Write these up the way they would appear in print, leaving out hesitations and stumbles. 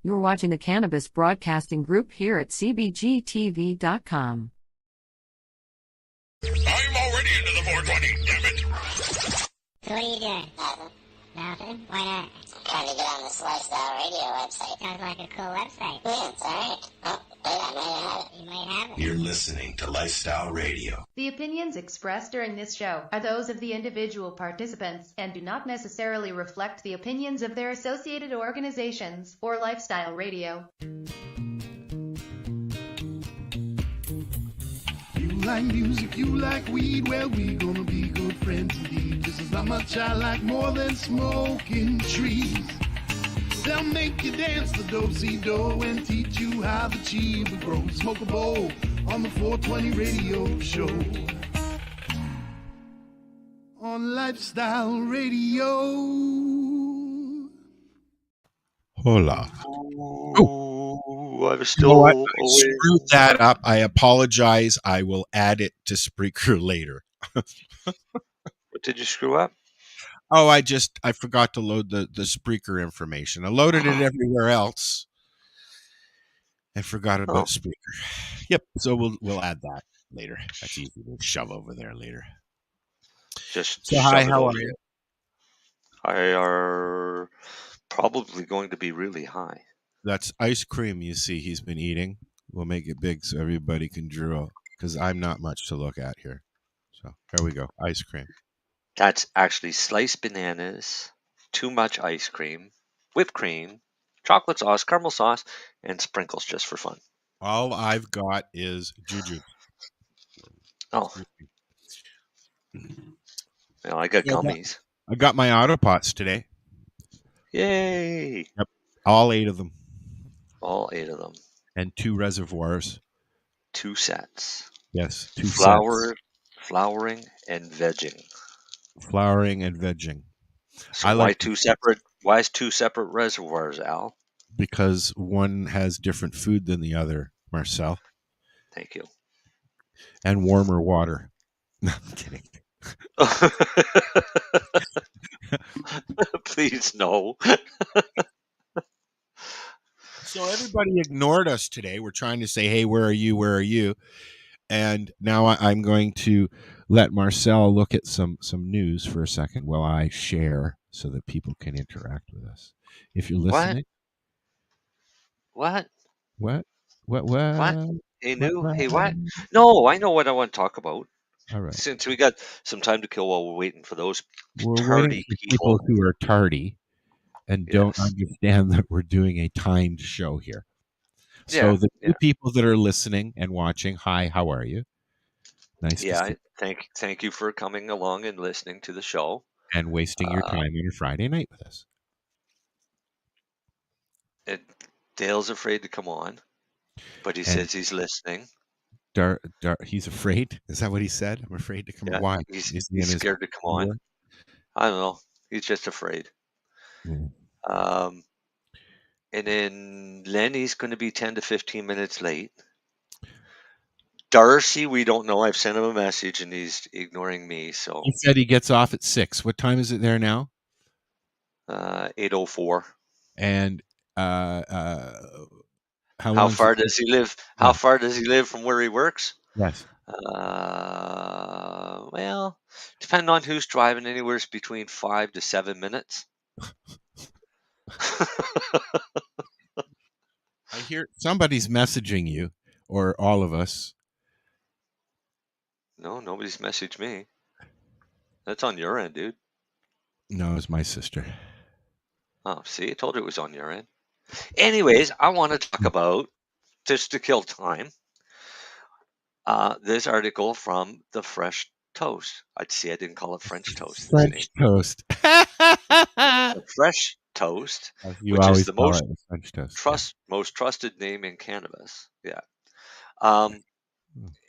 You're watching the Cannabis Broadcasting Group here at cbgtv.com. I'm already into the 420, damn it! So what are you doing? Nothing? Why not? Trying to get on this Lifestyle Radio website. Sounds like a cool website. Yeah, it's alright. Oh, wait, I might have it. You might have it. You're listening to Lifestyle Radio. The opinions expressed during this show are those of the individual participants and do not necessarily reflect the opinions of their associated organizations or Lifestyle Radio. You like music, you like weed, well, we gonna be good friends indeed. This is how much I like more than smoking trees. They'll make you dance the do-si-do and teach you how the chiva grows. Smoke a bowl on the 420 radio show. On Lifestyle Radio. Hola. I was still I screwed that up. I apologize. I will add it to Spreaker later. What did you screw up? Oh, I forgot to load the Spreaker information. I loaded it everywhere else. I forgot about Spreaker. Yep. So we'll add that later. That's easy to shove over there later. Just so hi, how are you? I are probably going to be really high. That's ice cream you see he's been eating. We'll make it big so everybody can drool, because I'm not much to look at here. So there we go. Ice cream. That's actually sliced bananas, too much ice cream, whipped cream, chocolate sauce, caramel sauce, and sprinkles just for fun. All I've got is juju. Oh. Well, I got gummies. I got my Autopots today. Yay. Yep. All 8 of them. All 8 of them. And 2 reservoirs. 2 sets. Yes, 2 sets. Flowering and vegging. Flowering and vegging. So why is 2 separate reservoirs, Al? Because one has different food than the other, Marcel. Thank you. And warmer water. No, I'm kidding. Please no. So everybody ignored us today. We're trying to say, hey, where are you? Where are you? And now I'm going to let Marcel look at some news for a second while I share so that people can interact with us. If you're listening. What? Hey, new? Hey, what? No, I know what I want to talk about. All right. Since we got some time to kill while we're waiting for those tardy people who are tardy and don't understand that we're doing a timed show here. So the two people that are listening and watching, hi, how are you? Nice to see you. Thank you for coming along and listening to the show. And wasting your time on a Friday night with us. Dale's afraid to come on, but he says he's listening. He's afraid? Is that what he said? I'm afraid to come on. Why? He's scared to come on. I don't know. He's just afraid. Mm. And then Lennie's going to be 10 to 15 minutes late. Darcy, we don't know. I've sent him a message and he's ignoring me. So he said he gets off at 6. What time is it there now? 8:04. And how far does he live? How far does he live from where he works? Yes. Well, depending on who's driving, anywhere between 5 to 7 minutes. I hear somebody's messaging you, or all of us. No, nobody's messaged me. That's on your end, dude. No, it's my sister. Oh, see, I told you it was on your end. Anyways, I want to talk about, just to kill time, this article from the Fresh Toast. I'd say I didn't call it French Toast. French Toast. The Fresh Toast, which is the most trusted name in cannabis. Yeah.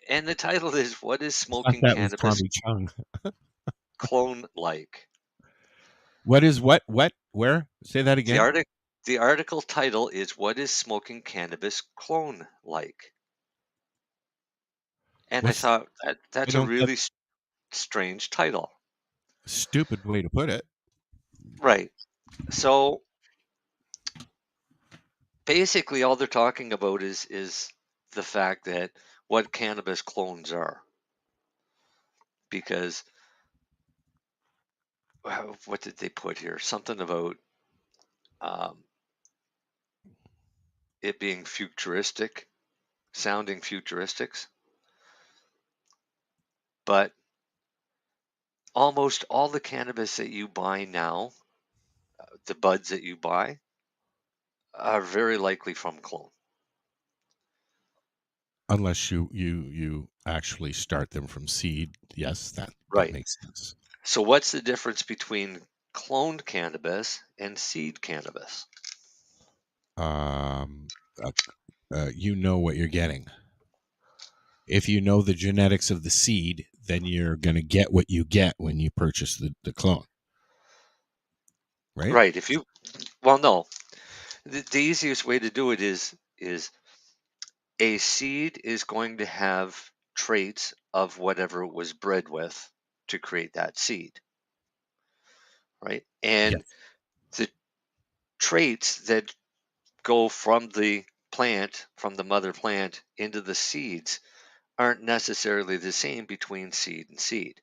And the title is, what is smoking cannabis clone-like? What is what? Where? Say that again. The article title is, what is smoking cannabis clone-like? And I thought that's a really strange title. Stupid way to put it. Right. So basically all they're talking about is the fact that what cannabis clones are. Because what did they put here? Something about it being futuristic, sounding futuristics. But almost all the cannabis that you buy now, the buds that you buy, are very likely from clone. Unless you actually start them from seed. Yes, that Right. makes sense. So what's the difference between cloned cannabis and seed cannabis? You know what you're getting. If you know the genetics of the seed, then you're going to get what you get when you purchase the clone. Right? Right. No. The easiest way to do it is a seed is going to have traits of whatever it was bred with to create that seed. Right? And Yes. the traits that go from the plant, from the mother plant into the seeds, aren't necessarily the same between seed and seed.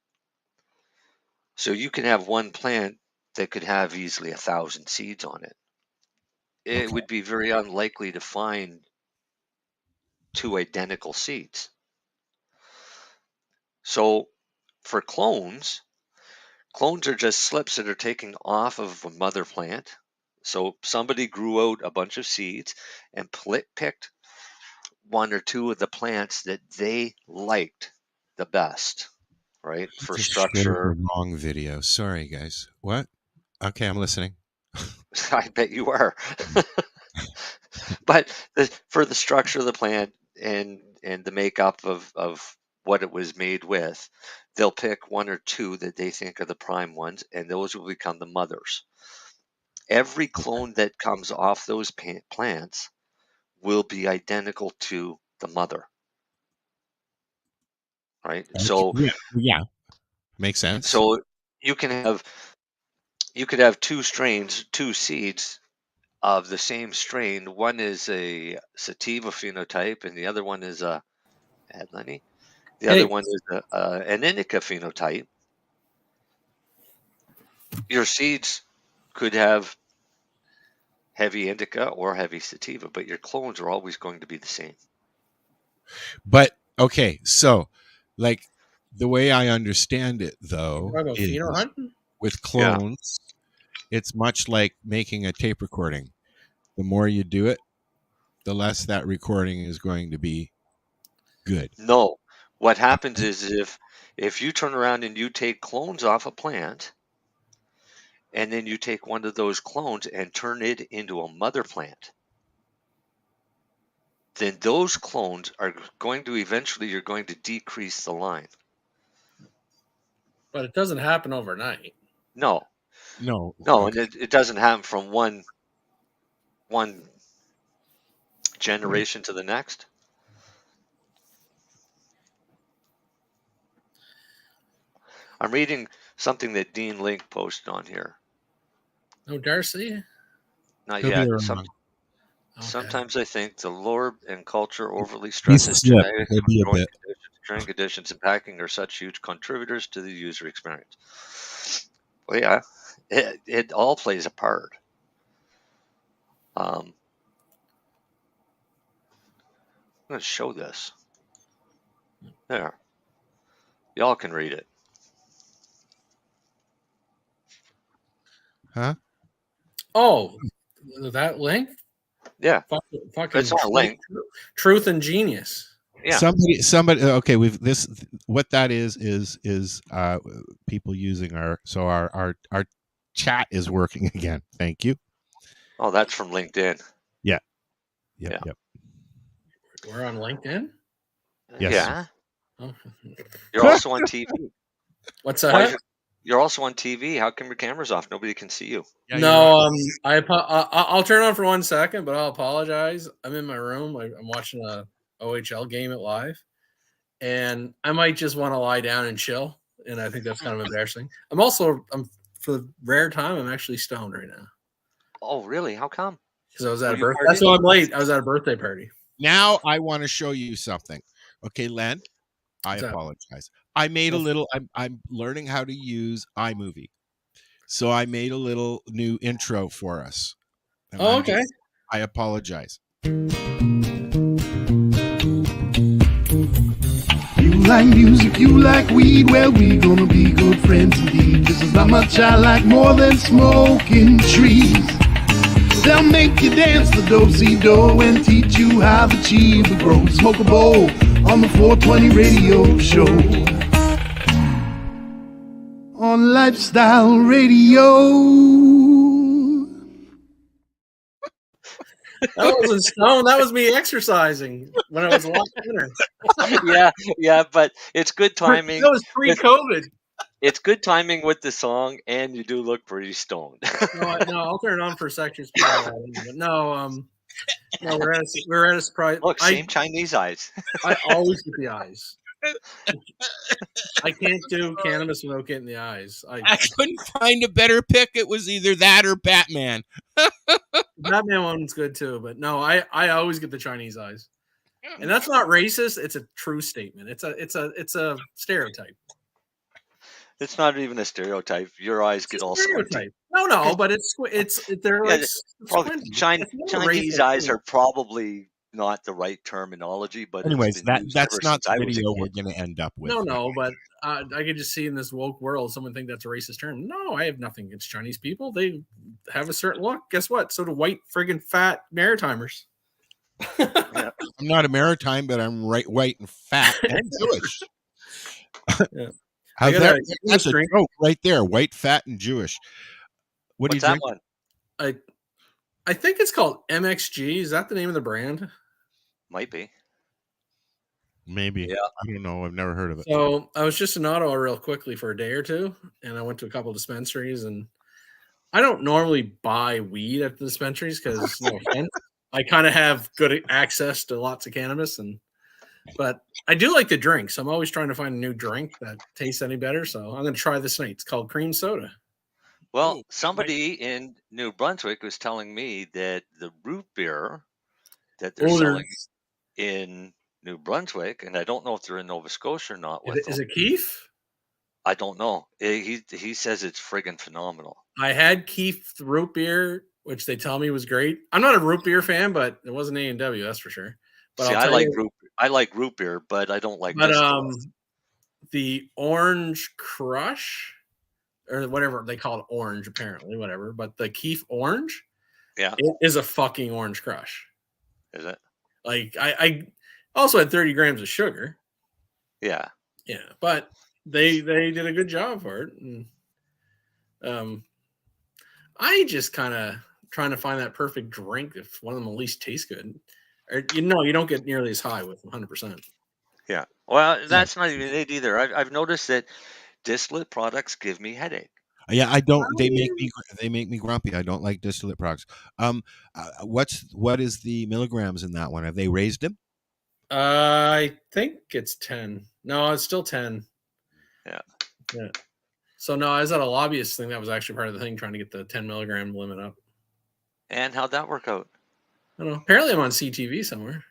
So you can have one plant that could have easily 1,000 seeds on it. It would be very unlikely to find 2 identical seeds. So for clones are just slips that are taken off of a mother plant. So somebody grew out a bunch of seeds and picked 1 or 2 of the plants that they liked the best, right? For Just showed structure. the wrong video. Sorry, guys. What? Okay, I'm listening. I bet you are. But for the structure of the plant and the makeup of what it was made with, they'll pick 1 or 2 that they think are the prime ones, and those will become the mothers. Every clone that comes off those plants will be identical to the mother, right? Okay. Yeah. Makes sense. So you could have 2 strains, 2 seeds of the same strain. One is a sativa phenotype, and the other one is a Lennie. The other one is an indica phenotype. Your seeds could have heavy indica or heavy sativa, but your clones are always going to be the same. But okay, so like the way I understand it though is with clones, it's much like making a tape recording. The more you do it, the less that recording is going to be good. No. What happens is if you turn around and you take clones off a plant, and then you take one of those clones and turn it into a mother plant, then those clones are going to eventually, you're going to decrease the line. But it doesn't happen overnight. No. Okay. And it doesn't happen from one generation to the next. I'm reading something that Dean Link posted on here. No Darcy? Not He'll yet. be around. Sometimes I think the lore and culture overly stresses genetics and growing conditions and packing are such huge contributors to the user experience. Well, yeah, it all plays a part. I'm going to show this. There. Y'all can read it. Huh? Oh, that link? Yeah. Fucking it's not a link. Truth and genius. Yeah. Somebody. Okay, what that is people using our chat is working again. Thank you. Oh, that's from LinkedIn. Yeah. Yep. We're on LinkedIn? Yes. Yeah. Oh. You're also on TV. What's that? You're also on TV. How come your camera's off? Nobody can see you. Yeah, no, I'll turn on for 1 second, but I'll apologize. I'm in my room. I'm watching a OHL game at live, and I might just want to lie down and chill. And I think that's kind of embarrassing. I'm for the rare time, I'm actually stoned right now. Oh, really? How come? Because I was at Were a you birthday. partying? That's why I'm late. I was at a birthday party. Now I want to show you something. Okay, Len, I What's that? apologize. I made a little. I'm learning how to use iMovie, so I made a little new intro for us. And Oh, okay. I apologize. You like music, you like weed, well, we gonna be good friends indeed. This is not much I like more than smoking trees. They'll make you dance the do-si-do and teach you how the chiba grows. Smoke a bowl on the 420 radio show. On Lifestyle Radio. That wasn't stone. That was me exercising when I was a lot thinner. yeah, but it's good timing. That was pre-COVID. It's good timing with the song, and you do look pretty stoned. No, I'll turn it on for sections. But no, we're at a surprise. Look, same Chinese eyes. I always get the eyes. I can't do cannabis without getting the eyes. I couldn't find a better pick. It was either that or Batman. Batman one's good too, but no, I always get the Chinese eyes, and that's not racist. It's a true statement. It's a stereotype. It's not even a stereotype. Your eyes get all squinty. No, but they're like Chinese eyes are probably not the right terminology, but anyways, that's not the video we're going to end up with. No, but I could just see in this woke world, someone think that's a racist term. No, I have nothing against Chinese people. They have a certain look. Guess what? So do white friggin' fat Maritimers. I'm not a Maritime, but I'm white and fat and Jewish. Yeah. How's that? That's a joke right there. White, fat, and Jewish. What's that one? I think it's called MXG. Is that the name of the brand? Might be. Maybe. Yeah. I don't know. I've never heard of it. So I was just in Ottawa real quickly for a day or two, and I went to a couple of dispensaries, and I don't normally buy weed at the dispensaries because, no offense, I kind of have good access to lots of cannabis, but I do like the drinks. I'm always trying to find a new drink that tastes any better, so I'm going to try this night. It's called cream soda. Well, somebody in New Brunswick was telling me that the root beer that they're selling in New Brunswick, and I don't know if they're in Nova Scotia or not. Is it Keith? I don't know. He says it's friggin' phenomenal. I had Keith root beer, which they tell me was great. I'm not a root beer fan, but it wasn't A&W, that's for sure. But see, I like root beer, but I don't like. But the Orange Crush, or whatever they call it, orange apparently, whatever. But the Keith Orange, yeah, it is a fucking Orange Crush. Is it? Like I also had 30 grams of sugar. Yeah, but they did a good job for it. And, I just kind of trying to find that perfect drink if one of them at least tastes good. Or you don't get nearly as high with 100%. Yeah. Well, that's not even it either. I've noticed that distillate products give me headache. Yeah, I don't. They make me grumpy. I don't like distillate products. What is the milligrams in that one? Have they raised them? I think it's 10. No, it's still 10. Yeah. So no, I was at a lobbyist thing that was actually part of the thing, trying to get the 10 milligram limit up. And how'd that work out? I don't know. Apparently, I'm on CTV somewhere.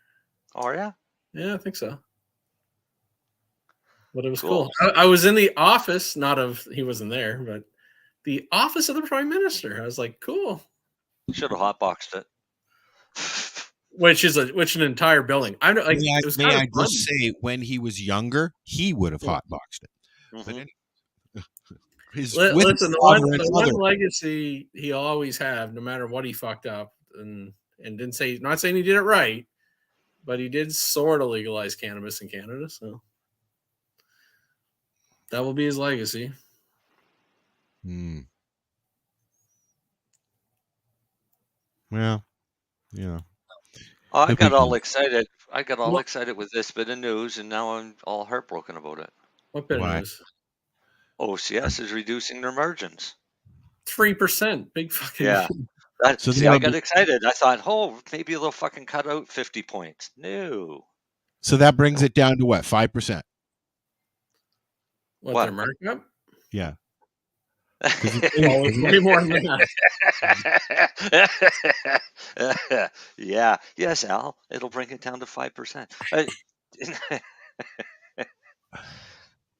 Oh yeah. Yeah, I think so. But it was cool. I was in the office, he wasn't there, but the office of the Prime Minister. I was like, cool. Should have hotboxed it. Which an entire building. I like. May I just say, when he was younger, he would have hotboxed it. Mm-hmm. But anyway, listen, the one legacy he always have, no matter what he fucked up, and didn't say. Not saying he did it right, but he did sort of legalize cannabis in Canada. So that will be his legacy. Well, yeah. I got all excited. Excited with this bit of news, and now I'm all heartbroken about it. What bit of news? OCS is reducing their margins. 3%. Big fucking. Yeah. I got excited. I thought, maybe they'll fucking cut out 50 points. No. So that brings it down to what? 5%. What? Their markup? Yeah. it's way more than that. Yeah. Yes, Al. It'll bring it down to 5%.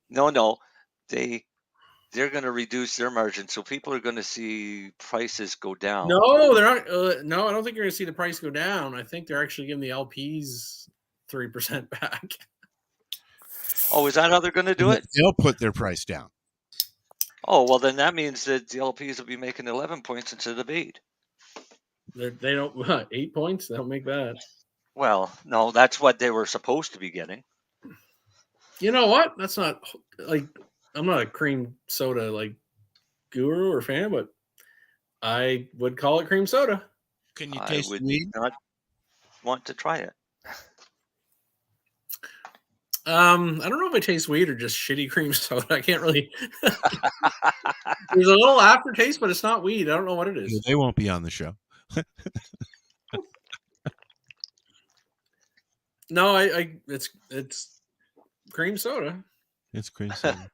No. They're going to reduce their margin, so people are going to see prices go down. No, they're not. No, I don't think you're going to see the price go down. I think they're actually giving the LPs 3% back. Oh, is that how they're going to do it? They'll put their price down. Oh, well, then that means that the LPs will be making 11 points instead of 8. They don't 8 points. They don't make that. Well, no, that's what they were supposed to be getting. You know what? That's not like I'm not a cream soda like guru or fan, but I would call it cream soda. Can you taste I would weed? not want to try it. I don't know if I taste weed or just shitty cream soda. I can't really. There's a little aftertaste, but it's not weed. I don't know what it is. They won't be on the show. No, it's cream soda. It's cream soda.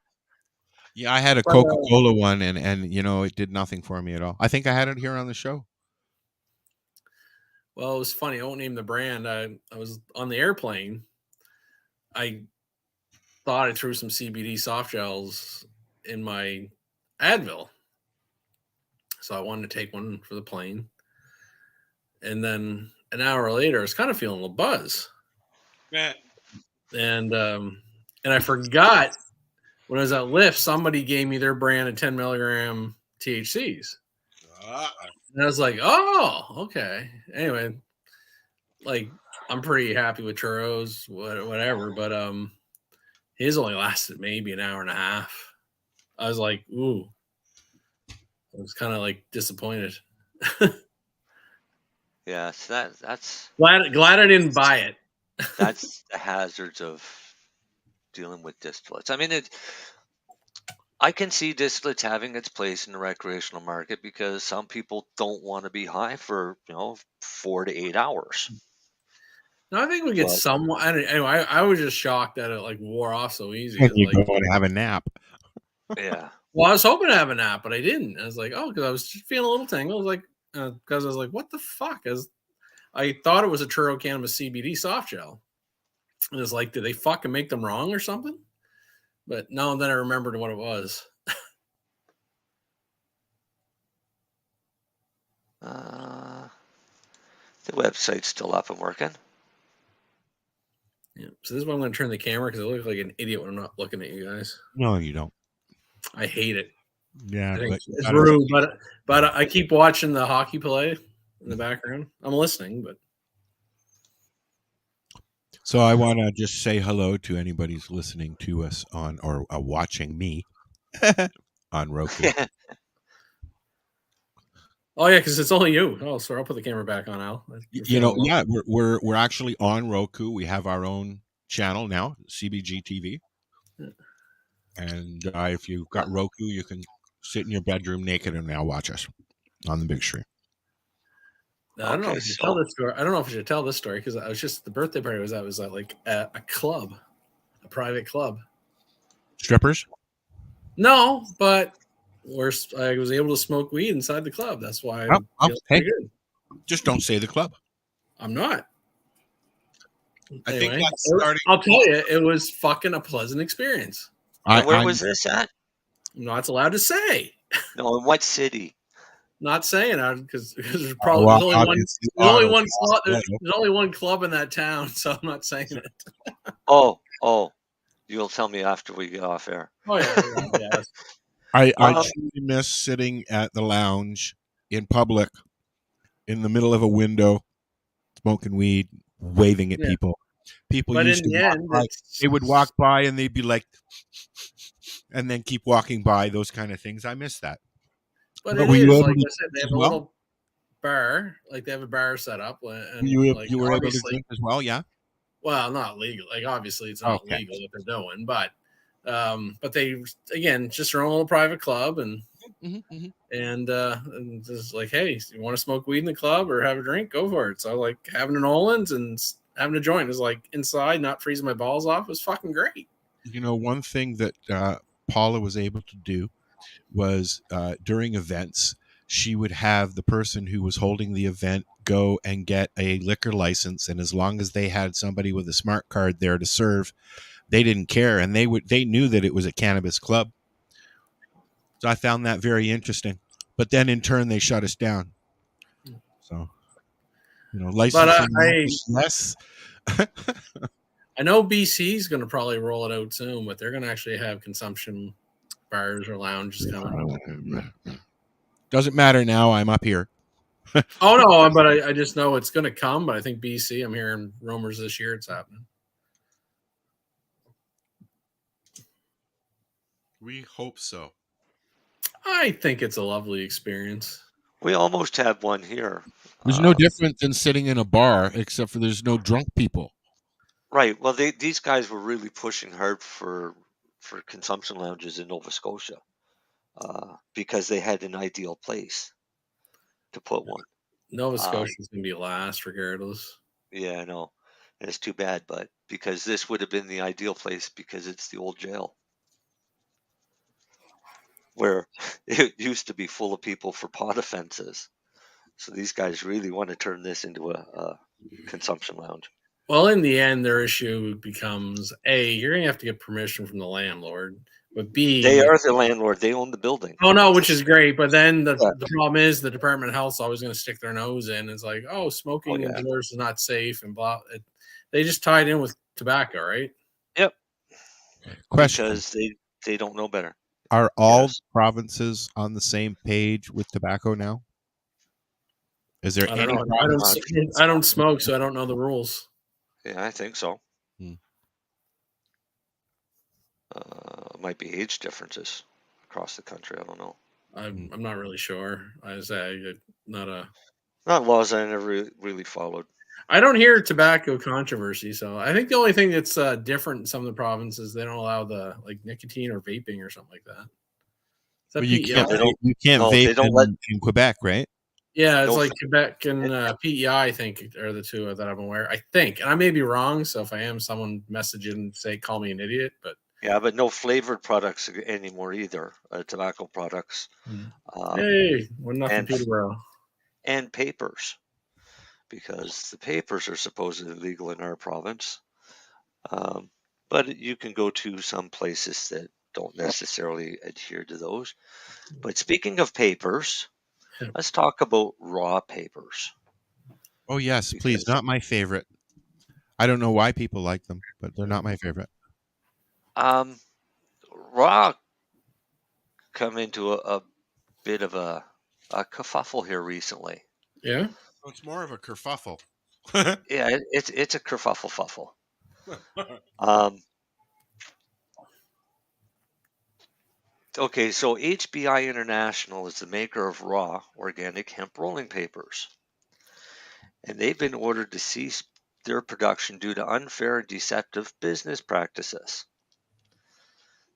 Yeah, I had a Coca-Cola one, and it did nothing for me at all. I think I had it here on the show. Well, it was funny. I won't name the brand. I was on the airplane. I thought I threw some CBD soft gels in my Advil. So I wanted to take one for the plane. And then an hour later, I was kind of feeling a little buzz. Yeah. And I forgot when I was at Lyft, somebody gave me their brand of 10 milligram THCs. And I was like, oh, okay. Anyway, like, I'm pretty happy with churros, whatever, but his only lasted maybe an hour and a half. I was like, ooh. I was kind of like disappointed. Yes, that's glad I didn't buy it. That's the hazards of dealing with distillates. I mean, I can see distillates having its place in the recreational market because some people don't want to be high for 4 to 8 hours. No, I think we get somewhat. Anyway, I was just shocked that it like wore off so easy. And you like, go and have a nap. Yeah. Well, I was hoping to have a nap, but I didn't. I was like, oh, because I was just feeling a little tingle. I was like, because I was like, what the fuck? I thought it was a churro cannabis CBD soft gel. And it's like, did they fucking make them wrong or something? But no, then I remembered what it was. The website's still up and working. Yeah. So this is why I'm going to turn the camera because I look like an idiot when I'm not looking at you guys. No, you don't. I hate it. Yeah, it's rude, but I keep watching the hockey play in the background. I'm listening, but. So I want to just say hello to anybody who's listening to us or watching me on Roku. Oh yeah, because it's only you. Oh, sorry, I'll put the camera back on, Al. Yeah, we're actually on Roku. We have our own channel now, CBG TV. And if you've got Roku, you can sit in your bedroom naked and now watch us on the big screen. I don't know if I should tell this story. I don't know if I should tell this story because I was just the birthday party was at like a club, a private club. Strippers? No, but I was able to smoke weed inside the club. That's why hey, just don't say the club. I'm not. I anyway, think that's starting. I'll tell you, it was fucking a pleasant experience. Where was this at? I'm not allowed to say. No, in what city? Not saying it because there's probably there's only one club in that town, so I'm not saying it. Oh, you'll tell me after we get off air. Oh yeah. I truly miss sitting at the lounge in public, in the middle of a window, smoking weed, waving at people. People but used in to the walk end, by. They would walk by and they'd be like, and then keep walking by. Those kind of things. I miss that. But were you able like to I said, they have a little bar, like they have a bar set up. And you were able to drink as well, yeah. Well, not legal. Like obviously, it's not legal what they're doing, but they again just their own little private club, and just like, hey, you want to smoke weed in the club or have a drink? Go for it. So like having an Olin's and having a joint is like inside, not freezing my balls off. Was fucking great. You know, one thing that Paula was able to do was during events, she would have the person who was holding the event go and get a liquor license, and as long as they had somebody with a smart card there to serve, they didn't care, and they knew that it was a cannabis club. So I found that very interesting. But then in turn, they shut us down. So, licensing less. I know BC is going to probably roll it out soon, but they're going to actually have consumption bars or lounges coming. Doesn't matter now. I'm up here. Oh, no, but I just know it's going to come. But I think BC, I'm hearing rumors this year it's happening. We hope so. I think it's a lovely experience. We almost have one here. There's no different than sitting in a bar, except for there's no drunk people. Right. Well, these guys were really pushing hard for consumption lounges in Nova Scotia because they had an ideal place to put one. Nova Scotia is going to be last regardless. Yeah, I know. And it's too bad, but because this would have been the ideal place because it's the old jail where it used to be full of people for pot offenses. So these guys really want to turn this into a consumption lounge. Well, in the end, their issue becomes, A, you're going to have to get permission from the landlord. But B, they are the landlord. They own the building. Oh, no, which is great. But then the problem is the Department of Health's always going to stick their nose in. It's like, smoking indoors is not safe and blah. They just tied in with tobacco, right? Yep. Question. Because they don't know better. Are all provinces on the same page with tobacco now? Is there any province? I don't smoke, so I don't know the rules. Yeah, I think so. Might be age differences across the country. I don't know. I'm not really sure. I say not laws I never really followed. I don't hear tobacco controversy, so I think the only thing that's different in some of the provinces, they don't allow the nicotine or vaping or something like that. But you can't vape in Quebec, right? Yeah, it's like Quebec and PEI, I think, are the two that I'm aware. I think, and I may be wrong. So if I am, someone message it and say, call me an idiot. But yeah, but no flavored products anymore either. Tobacco products. Hey, we're not computer bro. And papers, because the papers are supposedly legal in our province. But you can go to some places that don't necessarily adhere to those. But speaking of papers, let's talk about raw papers. Oh, yes, please. Not my favorite. I don't know why people like them, but they're not my favorite. Raw come into a bit of a kerfuffle here recently. Yeah? Well, it's more of a kerfuffle. Yeah, it's a kerfuffle-fuffle. Okay, so HBI International is the maker of raw organic hemp rolling papers. And they've been ordered to cease their production due to unfair and deceptive business practices.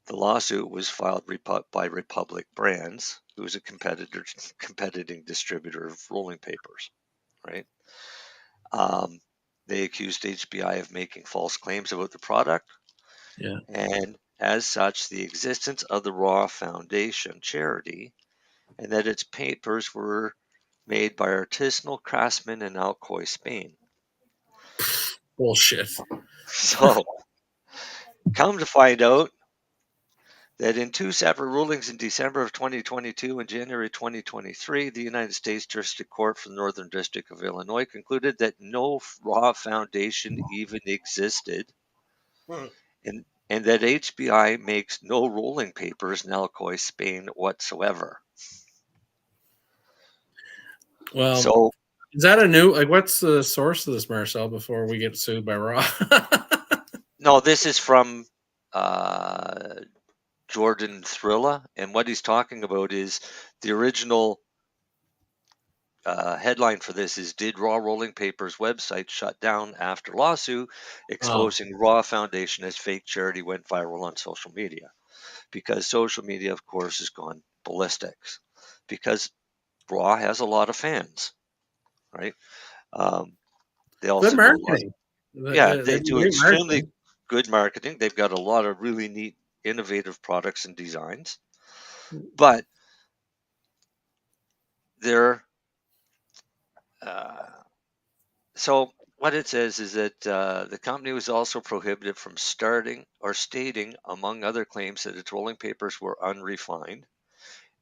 The lawsuit was filed by Republic Brands, who is a competing distributor of rolling papers, right? They accused HBI of making false claims about the product. Yeah. And as such, the existence of the Raw Foundation charity and that its papers were made by artisanal craftsmen in Alcoy, Spain. Bullshit. So, come to find out that in two separate rulings in December of 2022 and January 2023, the United States District Court for the Northern District of Illinois concluded that no Raw Foundation even existed, and that HBI makes no rolling papers in Alcoy, Spain whatsoever. Well, so is that a new, what's the source of this, Marcel, before we get sued by Raw? No, this is from Jordan Thrilla, and what he's talking about is the original headline for this is, did Raw Rolling Papers website shut down after lawsuit exposing Raw Foundation as fake charity went viral on social media? Because social media, of course, has gone ballistics because Raw has a lot of fans, right? They also good marketing. They do extremely good marketing. They've got a lot of really neat, innovative products and designs. But they're so what it says is that the company was also prohibited from starting or stating, among other claims, that its rolling papers were unrefined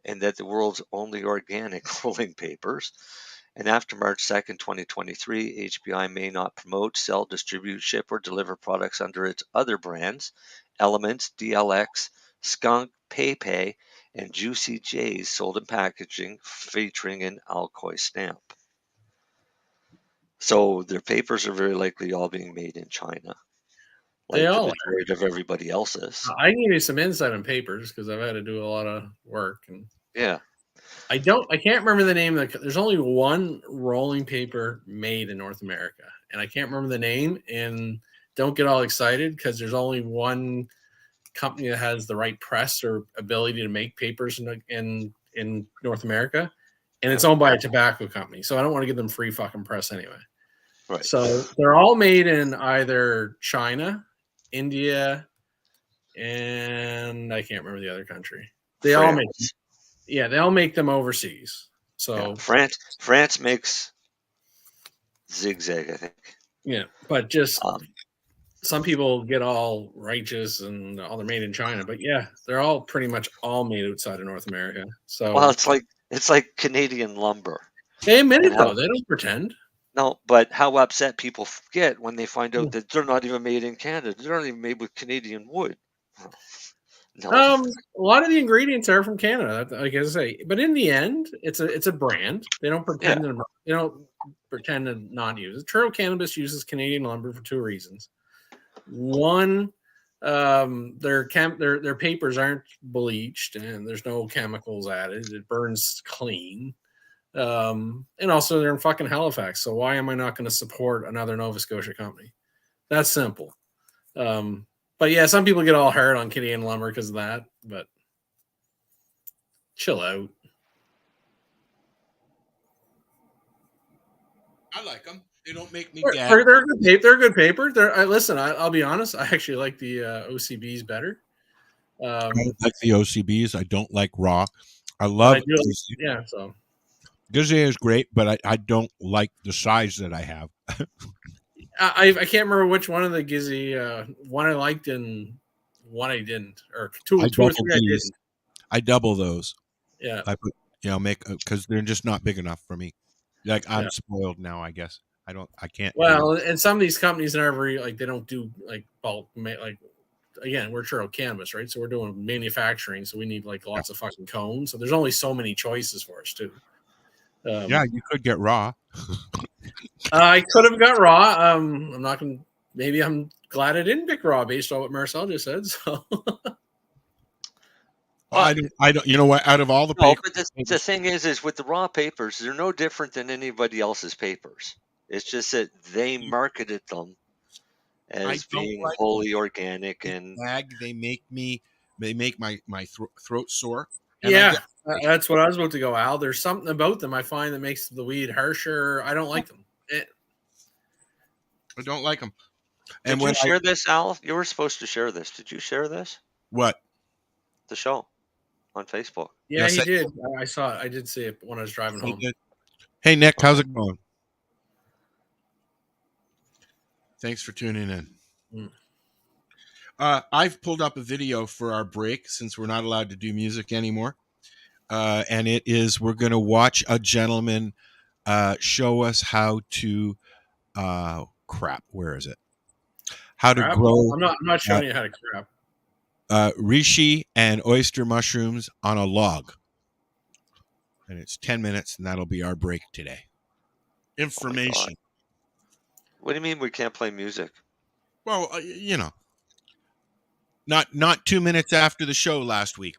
and that the world's only organic rolling papers. And after March 2nd, 2023, HBI may not promote, sell, distribute, ship, or deliver products under its other brands, Elements, DLX, Skunk, PayPay, and Juicy J's, sold in packaging featuring an Alcoy stamp. So their papers are very likely all being made in China, like They the all are. majority of everybody else's. I can give you some insight on papers because I've had to do a lot of work, and Yeah. I can't remember the name of there's only one rolling paper made in North America, and I can't remember the name. And don't get all excited because there's only one company that has the right press or ability to make papers in North America, and it's owned by a tobacco company. So I don't want to give them free fucking press anyway. Right. So they're all made in either China, India, and I can't remember the other country. They all make them overseas. So France makes Zigzag, I think. Yeah, but just some people get all righteous and all they're made in China, but yeah, they're all pretty much all made outside of North America. So well, it's like Canadian lumber. They admit it though; they don't pretend. No, but how upset people get when they find out that they're not even made in Canada. They're not even made with Canadian wood. No. A lot of the ingredients are from Canada, like I say. But in the end, it's a brand. They don't pretend to not use it. Turtle Cannabis uses Canadian lumber for two reasons. One, their papers aren't bleached and there's no chemicals added. It burns clean. And also they're in fucking Halifax. So why am I not going to support another Nova Scotia company? That's simple. But yeah, some people get all hard on Canadian lumber because of that, but chill out. I like them. They don't make me gag. They're good paper. Listen, I'll be honest. I actually like the OCBs better. I don't like the OCBs. I don't like raw. I love Gizzy. Yeah, so Gizzy is great, but I don't like the size that I have. I can't remember which one of the Gizzy one I liked and one I didn't, or two or three I didn't. I double those. Yeah, I put because they're just not big enough for me. Like I'm spoiled now, I guess. I can't. Well, and some of these companies are very they don't do like bulk again, we're Turtle Cannabis, right? So we're doing manufacturing, so we need lots of fucking cones. So there's only so many choices for us too. Yeah, you could get raw. I could have got raw. I'm not gonna. Maybe I'm glad I didn't pick raw based on what Marcel just said. So. I don't. You know what? Out of all the papers, but the thing is with the raw papers, they're no different than anybody else's papers. It's just that they marketed them as being wholly organic and they make my throat sore. Yeah, that's what I was about to go, Al. There's something about them I find that makes the weed harsher. I don't like them. I don't like them. And did you share this, Al? You were supposed to share this. Did you share this? What? The show on Facebook. Yeah, he did. I saw it. I did see it when I was driving home. Hey, Nick, how's it going? Thanks for tuning in. I've pulled up a video for our break since we're not allowed to do music anymore. And it is, we're going to watch a gentleman show us how to, where is it? How to grow. I'm not showing you how to crap. Reishi and oyster mushrooms on a log. And it's 10 minutes, and that'll be our break today. Information. What do you mean we can't play music? Well, not 2 minutes after the show last week.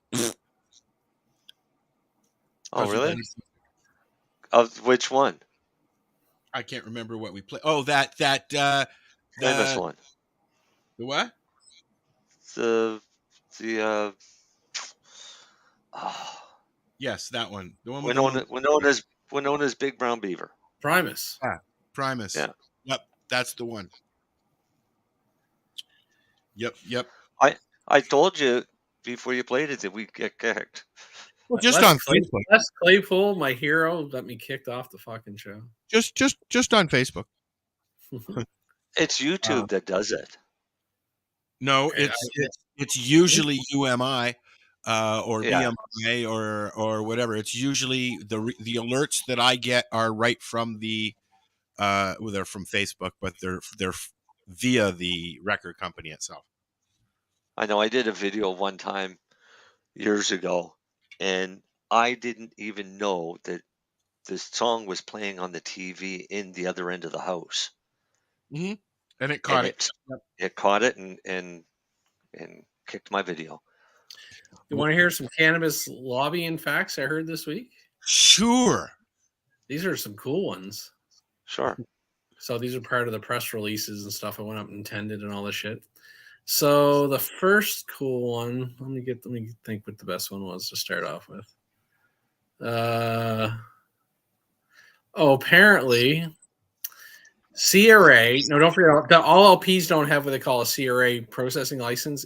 Oh, really? Of which one? I can't remember what we played. Oh, that famous one. The what? Yes, that one. The one we're known as Big Brown Beaver. Primus. Primus. Yeah. Yep, that's the one. Yep. I told you before you played it that we get kicked. Well, just Les on Facebook. Les Claypool, my hero, got me kicked off the fucking show. Just on Facebook. It's YouTube that does it. No, it's usually UMI or Yeah. BMI or whatever. It's usually the alerts that I get are right from the they're from Facebook, but they're via the record company itself. I know I did a video one time years ago, and I didn't even know that this song was playing on the TV in the other end of the house. Mm-hmm. And it caught it. It caught it and kicked my video. You want to hear some cannabis lobbying facts I heard this week? Sure. These are some cool ones. Sure. So these are part of the press releases and stuff I went up and attended and all this shit. So the first cool one, let me think what the best one was to start off with. Apparently CRA, no, don't forget, all LPs don't have what they call a CRA processing license,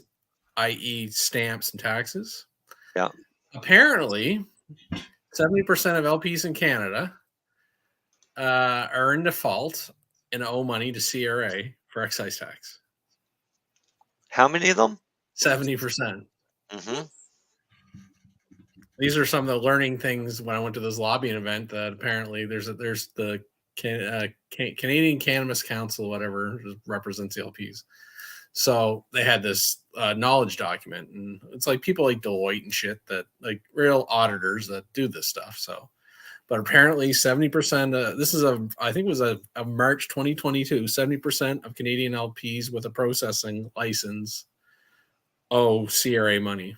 i.e. stamps and taxes. Yeah. Apparently 70% of LPs in Canada are in default and owe money to CRA for excise tax. How many of them? 70%. Mm-hmm. These are some of the learning things when I went to this lobbying event. That apparently there's the Canadian Cannabis Council, whatever represents the LPs. So they had this knowledge document, and it's like people like Deloitte and shit that like real auditors that do this stuff. So, but apparently 70%. This is I think it was a March 2022. 70% of Canadian LPs with a processing license owe CRA money.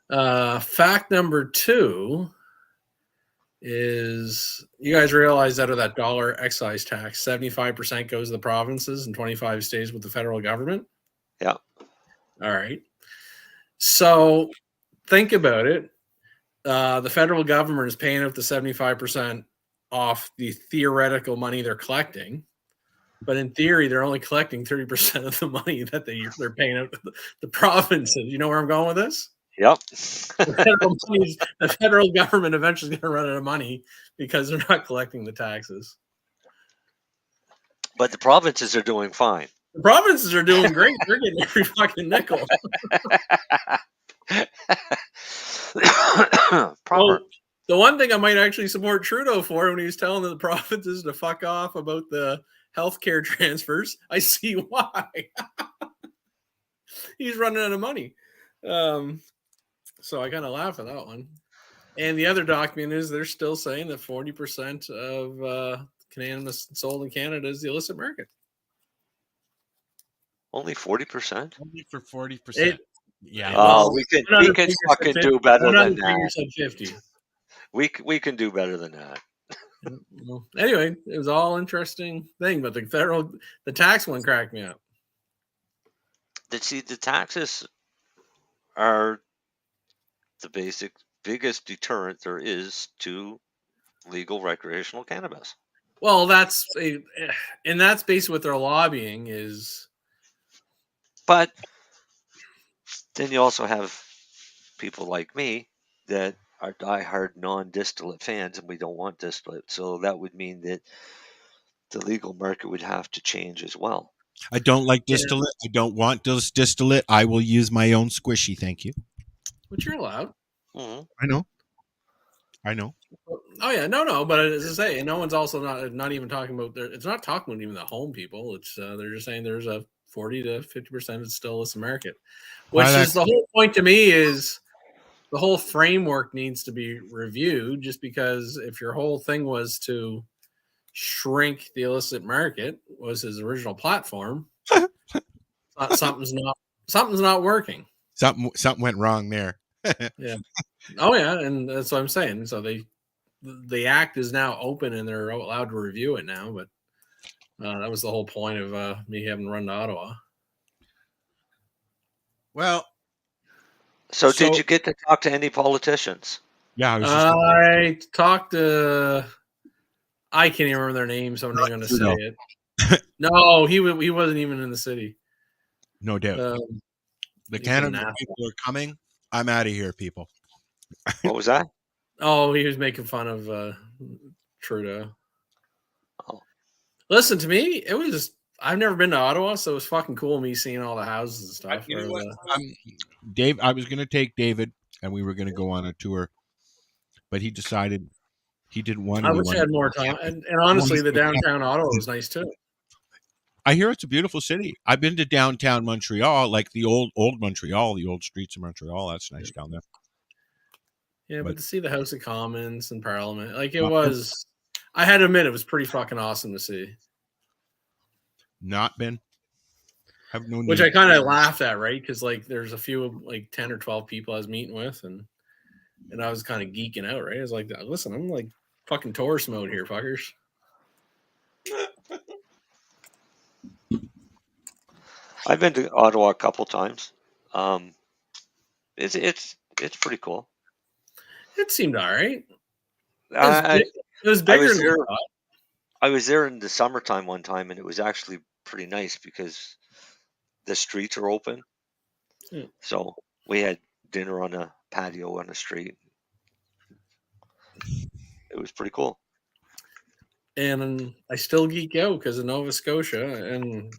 Fact number 2 is you guys realize out of that dollar excise tax, 75% goes to the provinces and 25% stays with the federal government? Yeah. All right. So think about it. The federal government is paying out the 75% off the theoretical money they're collecting. But in theory, they're only collecting 30% of the money that they're paying out to the provinces. You know where I'm going with this? Yep. The federal government eventually is going to run out of money because they're not collecting the taxes. But the provinces are doing fine. The provinces are doing great. They're getting every fucking nickel. Proper. The one thing I might actually support Trudeau for when he was telling the provinces to fuck off about the healthcare transfers, I see why. He's running out of money. So I kind of laugh at that one. And the other document is they're still saying that 40% of cannabis sold in Canada is the illicit market. Only 40%? Only for 40%. Yeah. Oh, we can fucking do better than that. 50. We can do better than that. Well, anyway, it was all interesting thing, but the tax one cracked me up. The taxes are the biggest deterrent there is to legal recreational cannabis. Well, that's basically what their lobbying is. But then you also have people like me that are diehard non-distillate fans, and we don't want distillate. So that would mean that the legal market would have to change as well. I don't like distillate. I don't want distillate. I will use my own squishy. Thank you. Which you're allowed. Mm-hmm. I know. Oh yeah, no. But as I say, no one's also not even talking about. It's not talking about even the home people. It's they're just saying there's a 40 to 50% is still illicit market, which is the whole point to me. Is the whole framework needs to be reviewed? Just because if your whole thing was to shrink the illicit market was his original platform, something's not working. Something went wrong there. Yeah. Oh yeah, and that's what I'm saying. So the act is now open and they're allowed to review it now. But that was the whole point of me having run to Ottawa. Well, so did you get to talk to any politicians? Yeah, I talked to. I can't even remember their names, so I'm not going to say it. No, he wasn't even in the city. No doubt. The Canada people are coming. I'm out of here, people. What was that? Oh, he was making fun of Trudeau. Oh. Listen, to me, it was. I've never been to Ottawa, so it was fucking cool me seeing all the houses and stuff. You know what? Dave, I was going to take David, and we were going to go on a tour, but he decided he didn't want to. I wish I had more time. And honestly, the downtown Ottawa was nice too. I hear it's a beautiful city. I've been to downtown Montreal, like the old Montreal, the old streets of Montreal. That's nice down there. Yeah, but to see the House of Commons and Parliament, like it was, I had to admit, it was pretty fucking awesome to see. Not been. Have no. Which I kind of laughed at, right? Because like there's a few, like 10 or 12 people I was meeting with, and I was kind of geeking out, right? I was like, listen, I'm like fucking tourist mode here, fuckers. I've been to Ottawa a couple times. It's pretty cool. It seemed all right. It was bigger than I thought. I was there in the summertime one time, and it was actually pretty nice because the streets are open. Yeah. So we had dinner on a patio on the street. It was pretty cool. And I still geek out because of Nova Scotia, and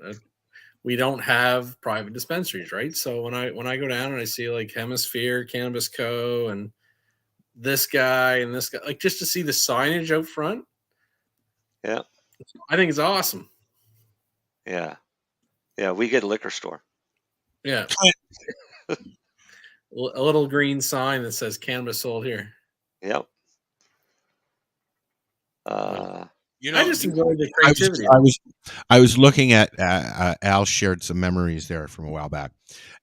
we don't have private dispensaries, right? So when I go down and I see like Hemisphere, Cannabis Co., and this guy and this guy, like just to see the signage out front. Yeah. I think it's awesome. Yeah. Yeah, we get a liquor store. Yeah. A little green sign that says cannabis sold here. Yep. You know, I just enjoyed the creativity. I was looking at Al shared some memories there from a while back,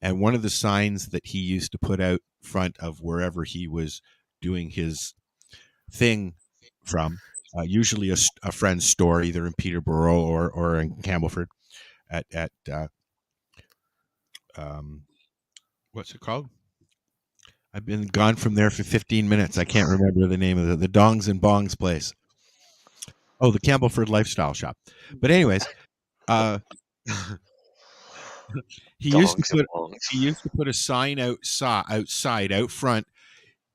and one of the signs that he used to put out front of wherever he was doing his thing from, usually a friend's store, either in Peterborough or in Campbellford, at what's it called? I've been gone from there for 15 minutes. I can't remember the name of the Dongs and Bongs place. Oh, the Campbellford Lifestyle Shop. But anyways, he used to put a sign outside out front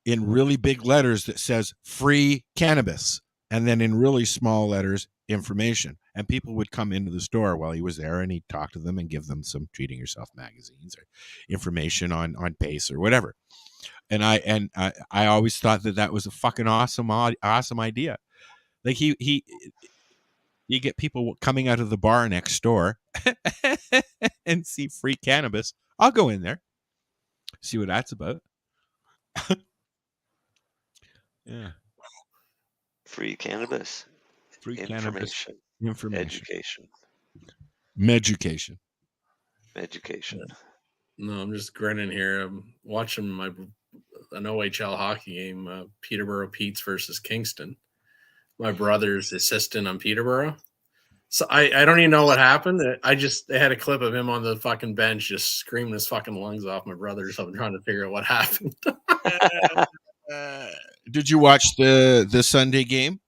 in really big letters that says free cannabis, and then in really small letters information. And people would come into the store while he was there, and he'd talk to them and give them some Treating Yourself magazines or information on Pace or whatever. And I always thought that was a fucking awesome idea. Like you get people coming out of the bar next door and see free cannabis. I'll go in there, see what that's about. Yeah. Free cannabis. Free information. Information. Education. No, I'm just grinning here. I'm watching an OHL hockey game, Peterborough Petes versus Kingston. My brother's assistant on Peterborough. So I don't even know what happened. They had a clip of him on the fucking bench just screaming his fucking lungs off. My brother, so I'm trying to figure out what happened. Did you watch the Sunday game?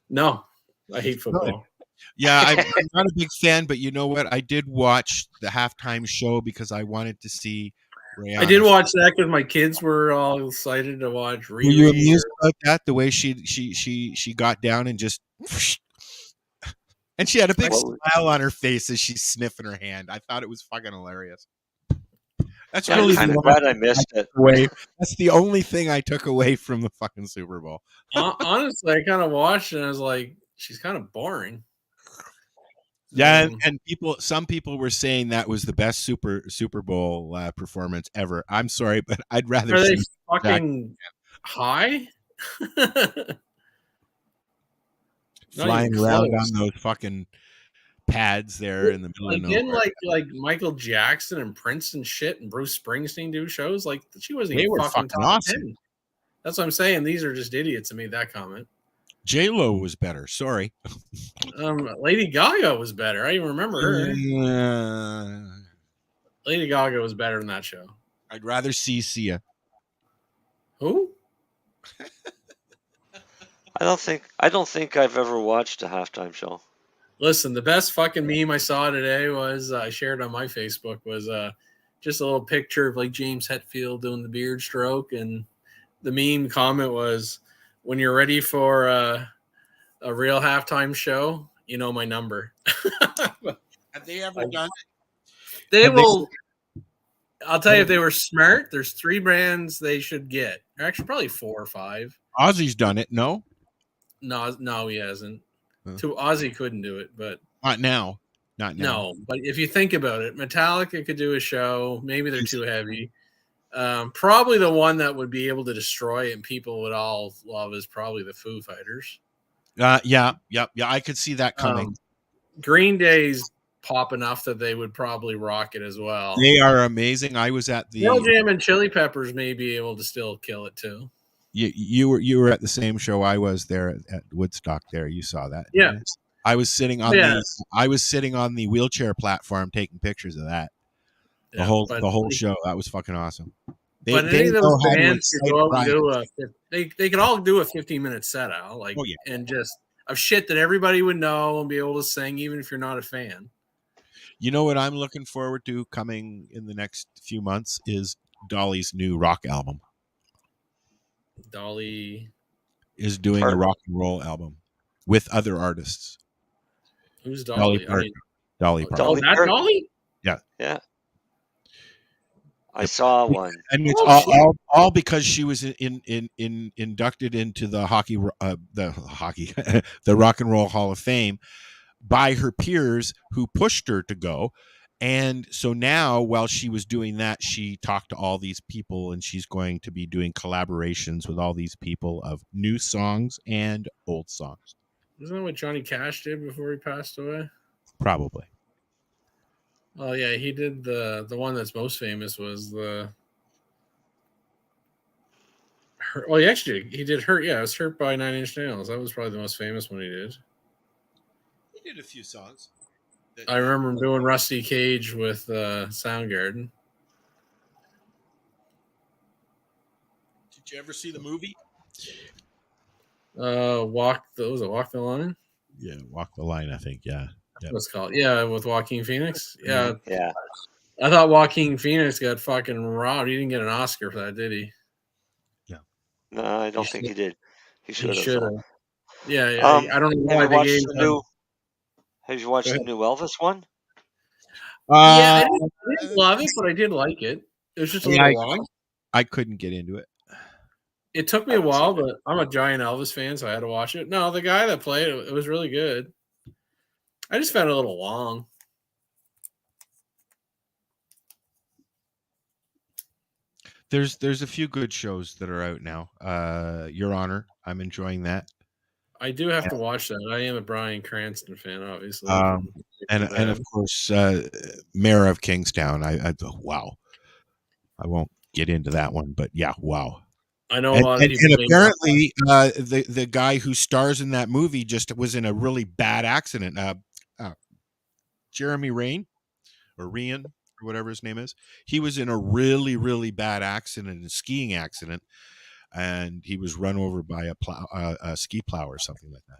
No, I hate football. No. Yeah, I'm not a big fan, but you know what? I did watch the halftime show because I wanted to see Rihanna. I did watch that because my kids were all excited to watch. Were you amused about that? The way she got down and just, and she had a big smile on her face as she's sniffing her hand. I thought it was fucking hilarious. That's really I'm glad I missed it. That's the only thing I took away from the fucking Super Bowl. Honestly, I kind of watched it and I was like, she's kind of boring. Yeah, and some people were saying that was the best Super Bowl performance ever. I'm sorry, but I'd rather. Are they fucking high? Flying around on those fucking pads there in the middle of nowhere. Didn't like Michael Jackson and Prince and shit and Bruce Springsteen do shows? Like she wasn't even fucking awesome. 10. That's what I'm saying. These are just idiots that made that comment. J-Lo was better. Sorry. Lady Gaga was better. I even remember her. Lady Gaga was better than that show. I'd rather see Sia. Who? I don't think I've ever watched a halftime show. Listen, the best fucking meme I saw today was I shared on my Facebook was just a little picture of like James Hetfield doing the beard stroke, and the meme comment was, "When you're ready for a real halftime show, you know my number." Have they ever done it? They will. I'll tell you, if they were smart, there's 3 brands they should get. Or actually, probably 4 or 5. Ozzy's done it. No, No, he hasn't. Huh. Ozzy couldn't do it, but not now. Not now. no. But if you think about it, Metallica could do a show. Maybe they're too heavy. Probably the one that would be able to destroy it and people would all love is probably the Foo Fighters. Yeah. I could see that coming. Green Day's pop enough that they would probably rock it as well. They are amazing. I was at the Pearl Jam and Chili Peppers may be able to still kill it too. You were at the same show I was there at Woodstock. There, you saw that. Yeah, I was sitting on the wheelchair platform taking pictures of that. The whole show. That was fucking awesome. They any of those bands could go out and they could all do a 15-minute set out, and just of shit that everybody would know and be able to sing, even if you're not a fan. You know what I'm looking forward to coming in the next few months is Dolly's new rock album. Dolly is doing a rock and roll album with other artists. Who's Dolly? Dolly Parton. That Dolly? Yeah. I saw one, and it's all because she was inducted into the the Rock and Roll Hall of Fame by her peers who pushed her to go. And so now, while she was doing that, she talked to all these people, and she's going to be doing collaborations with all these people of new songs and old songs. Isn't that what Johnny Cash did before he passed away? Probably. Oh yeah, he did the one that's most famous was the. Well, he did Hurt. Yeah, it was Hurt by 9 Inch Nails. That was probably the most famous one he did. He did a few songs. I remember him doing Rusty Cage with Soundgarden. Did you ever see the movie? Walk the Line? Yeah, Walk the Line, I think. Yeah. What's it called? Yeah, with Joaquin Phoenix. Yeah. Yeah. I thought Joaquin Phoenix got fucking robbed. He didn't get an Oscar for that, did he? Yeah. No, I don't think he did. He should have. Yeah. I don't know why they gave him. Have you watched the new Elvis one? Yeah, I didn't love it, but I did like it. It was just a little long. I couldn't get into it. It took me a while, but I'm a giant Elvis fan, so I had to watch it. No, the guy that played it was really good. I just found it a little long. There's a few good shows that are out now. Your Honor, I'm enjoying that. I do have to watch that. I am a Bryan Cranston fan, obviously. And of course, Mayor of Kingstown. Wow. I won't get into that one, but yeah, wow. I know a lot of people. And apparently, the guy who stars in that movie just was in a really bad accident. Jeremy Rain or Rian or whatever his name is. He was in a really, really bad accident, a skiing accident. And he was run over by a ski plow or something like that.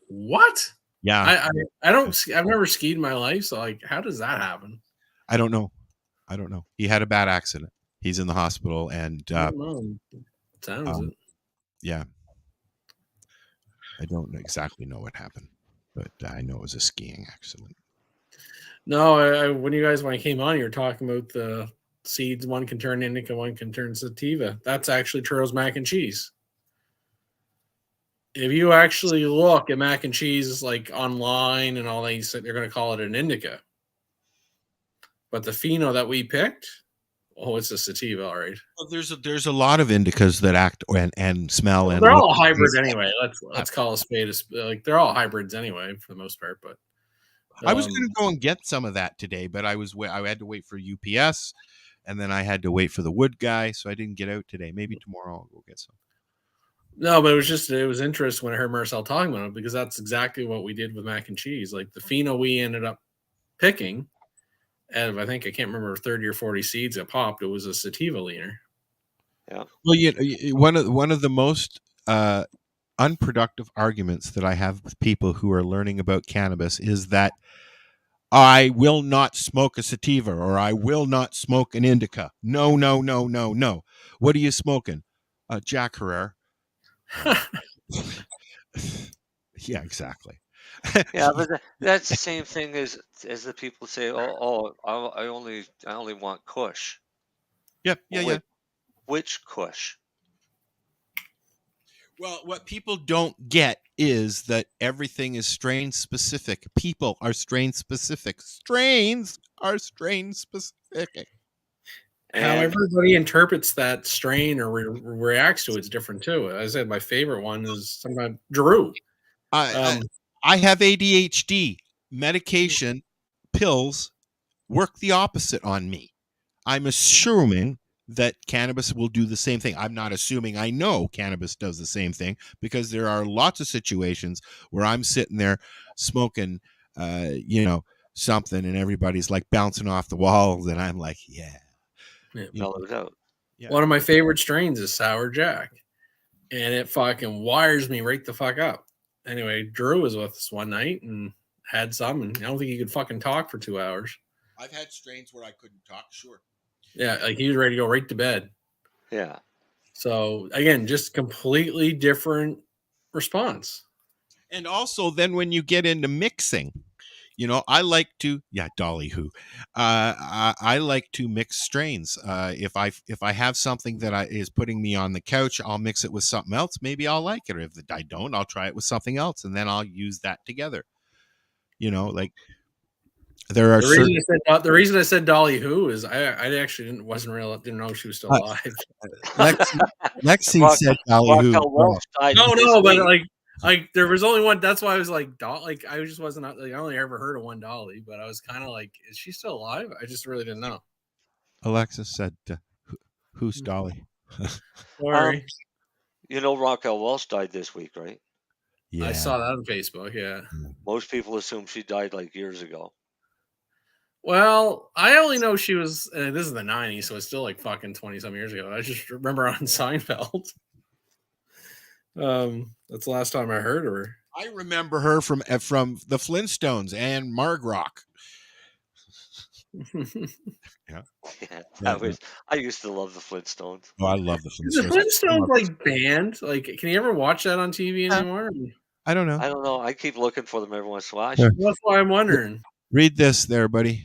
What? Yeah, I've never skied in my life, so how does that happen? I don't know. He had a bad accident. He's in the hospital, and sounds it. Yeah, I don't exactly know what happened, but I know it was a skiing accident. No, when I came on, you were talking about the seeds. One can turn indica, one can turn sativa. That's actually Churros mac and cheese. If you actually look at mac and cheese online and all that, they're going to call it an indica. But the pheno that we picked, it's a sativa, all right. Well, there's a lot of indicas that act and smell, and they're all hybrids anyway. Let's call a spade a spade. They're all hybrids anyway for the most part. But I was going to go and get some of that today, but I had to wait for UPS. And then I had to wait for the wood guy, so I didn't get out today. Maybe tomorrow I'll go get some. No, but it was interesting when I heard Marcel talking about it, because that's exactly what we did with mac and cheese. The pheno we ended up picking, and I can't remember 30 or 40 seeds that popped. It was a sativa leaner. Yeah. Well, one of the most unproductive arguments that I have with people who are learning about cannabis is that I will not smoke a sativa, or I will not smoke an indica. No, no, no, no, no. What are you smoking? Jack Herrera. Yeah, exactly. Yeah, but that's the same thing as the people say, I only want Kush. Yeah, yeah. Which Kush? Well, what people don't get is that everything is strain specific. People are strain specific. Strains are strain specific. How everybody interprets that strain or reacts to it's different too. As I said, my favorite one is sometimes Drew. I have ADHD. Medication, pills work the opposite on me. I'm assuming that cannabis will do the same thing. I'm not assuming. I know cannabis does the same thing, because there are lots of situations where I'm sitting there smoking, something, and everybody's like bouncing off the walls, and I'm like, yeah. Mellowed out. Yeah. One of my favorite strains is Sour Jack, and it fucking wires me right the fuck up. Anyway, Drew was with us one night and had some, and I don't think he could fucking talk for 2 hours. I've had strains where I couldn't talk, sure. Yeah, like he was ready to go right to bed. Yeah. So again, just completely different response. And also, then when you get into mixing, I like to, Dolly who, I like to mix strains. If I have something that is putting me on the couch, I'll mix it with something else. Maybe I'll like it. Or if I don't, I'll try it with something else, and then I'll use that together. Like there are the reason I said Dolly who is I actually didn't know she was still alive. Lexi said Dolly who. No, but like there was only one. That's why I was like, like I just wasn't like I only ever heard of one Dolly, but I was kind of like, is she still alive? I just really didn't know. Alexis said, "Who's Dolly?" Sorry. Raquel Welch died this week, right? Yeah, I saw that on Facebook. Yeah. Most people assume she died like years ago. Well, I only know she was. This is the '90s, so it's still like fucking 20-some years ago. I just remember on Seinfeld. That's the last time I heard of her. I remember her from the Flintstones and Marg Rock. Yeah. I used to love the Flintstones. Oh, I love the Flintstones. Is the Flintstones like banned? Like, can you ever watch that on TV anymore? I don't know. I don't know. I keep looking for them every once in a while. That's why I'm wondering. Read this there, buddy.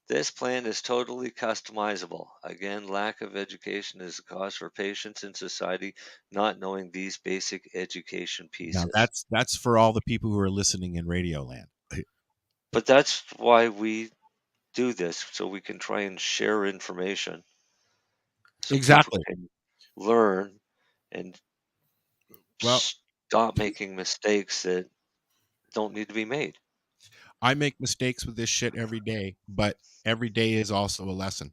This plan is totally customizable. Again, lack of education is a cause for patients in society not knowing these basic education pieces. Now that's for all the people who are listening in Radio Land. But that's why we do this, so we can try and share information. So exactly. People can learn and stop making mistakes that don't need to be made. I make mistakes with this shit every day, but every day is also a lesson.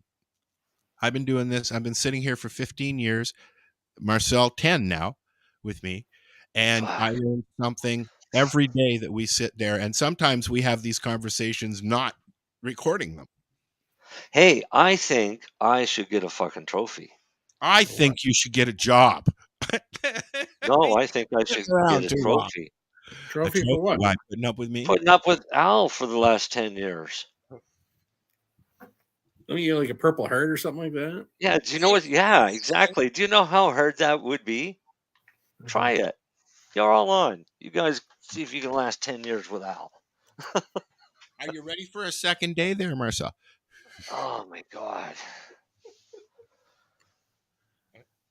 I've been doing this. I've been sitting here for 15 years. Marcel, 10 now with me. And I learn something every day that we sit there. And sometimes we have these conversations not recording them. Hey, I think I should get a fucking trophy. I think you should get a job. No, I think I should get a trophy. Trophy for what? Why? Putting up with me? Putting up with Al for the last 10 years. Don't you get like a Purple Heart or something like that? Yeah, do you know what? Yeah, exactly. Do you know how hard that would be? Try it. You're all on. You guys see if you can last 10 years with Al. Are you ready for a second day there, Marcel? Oh, my God.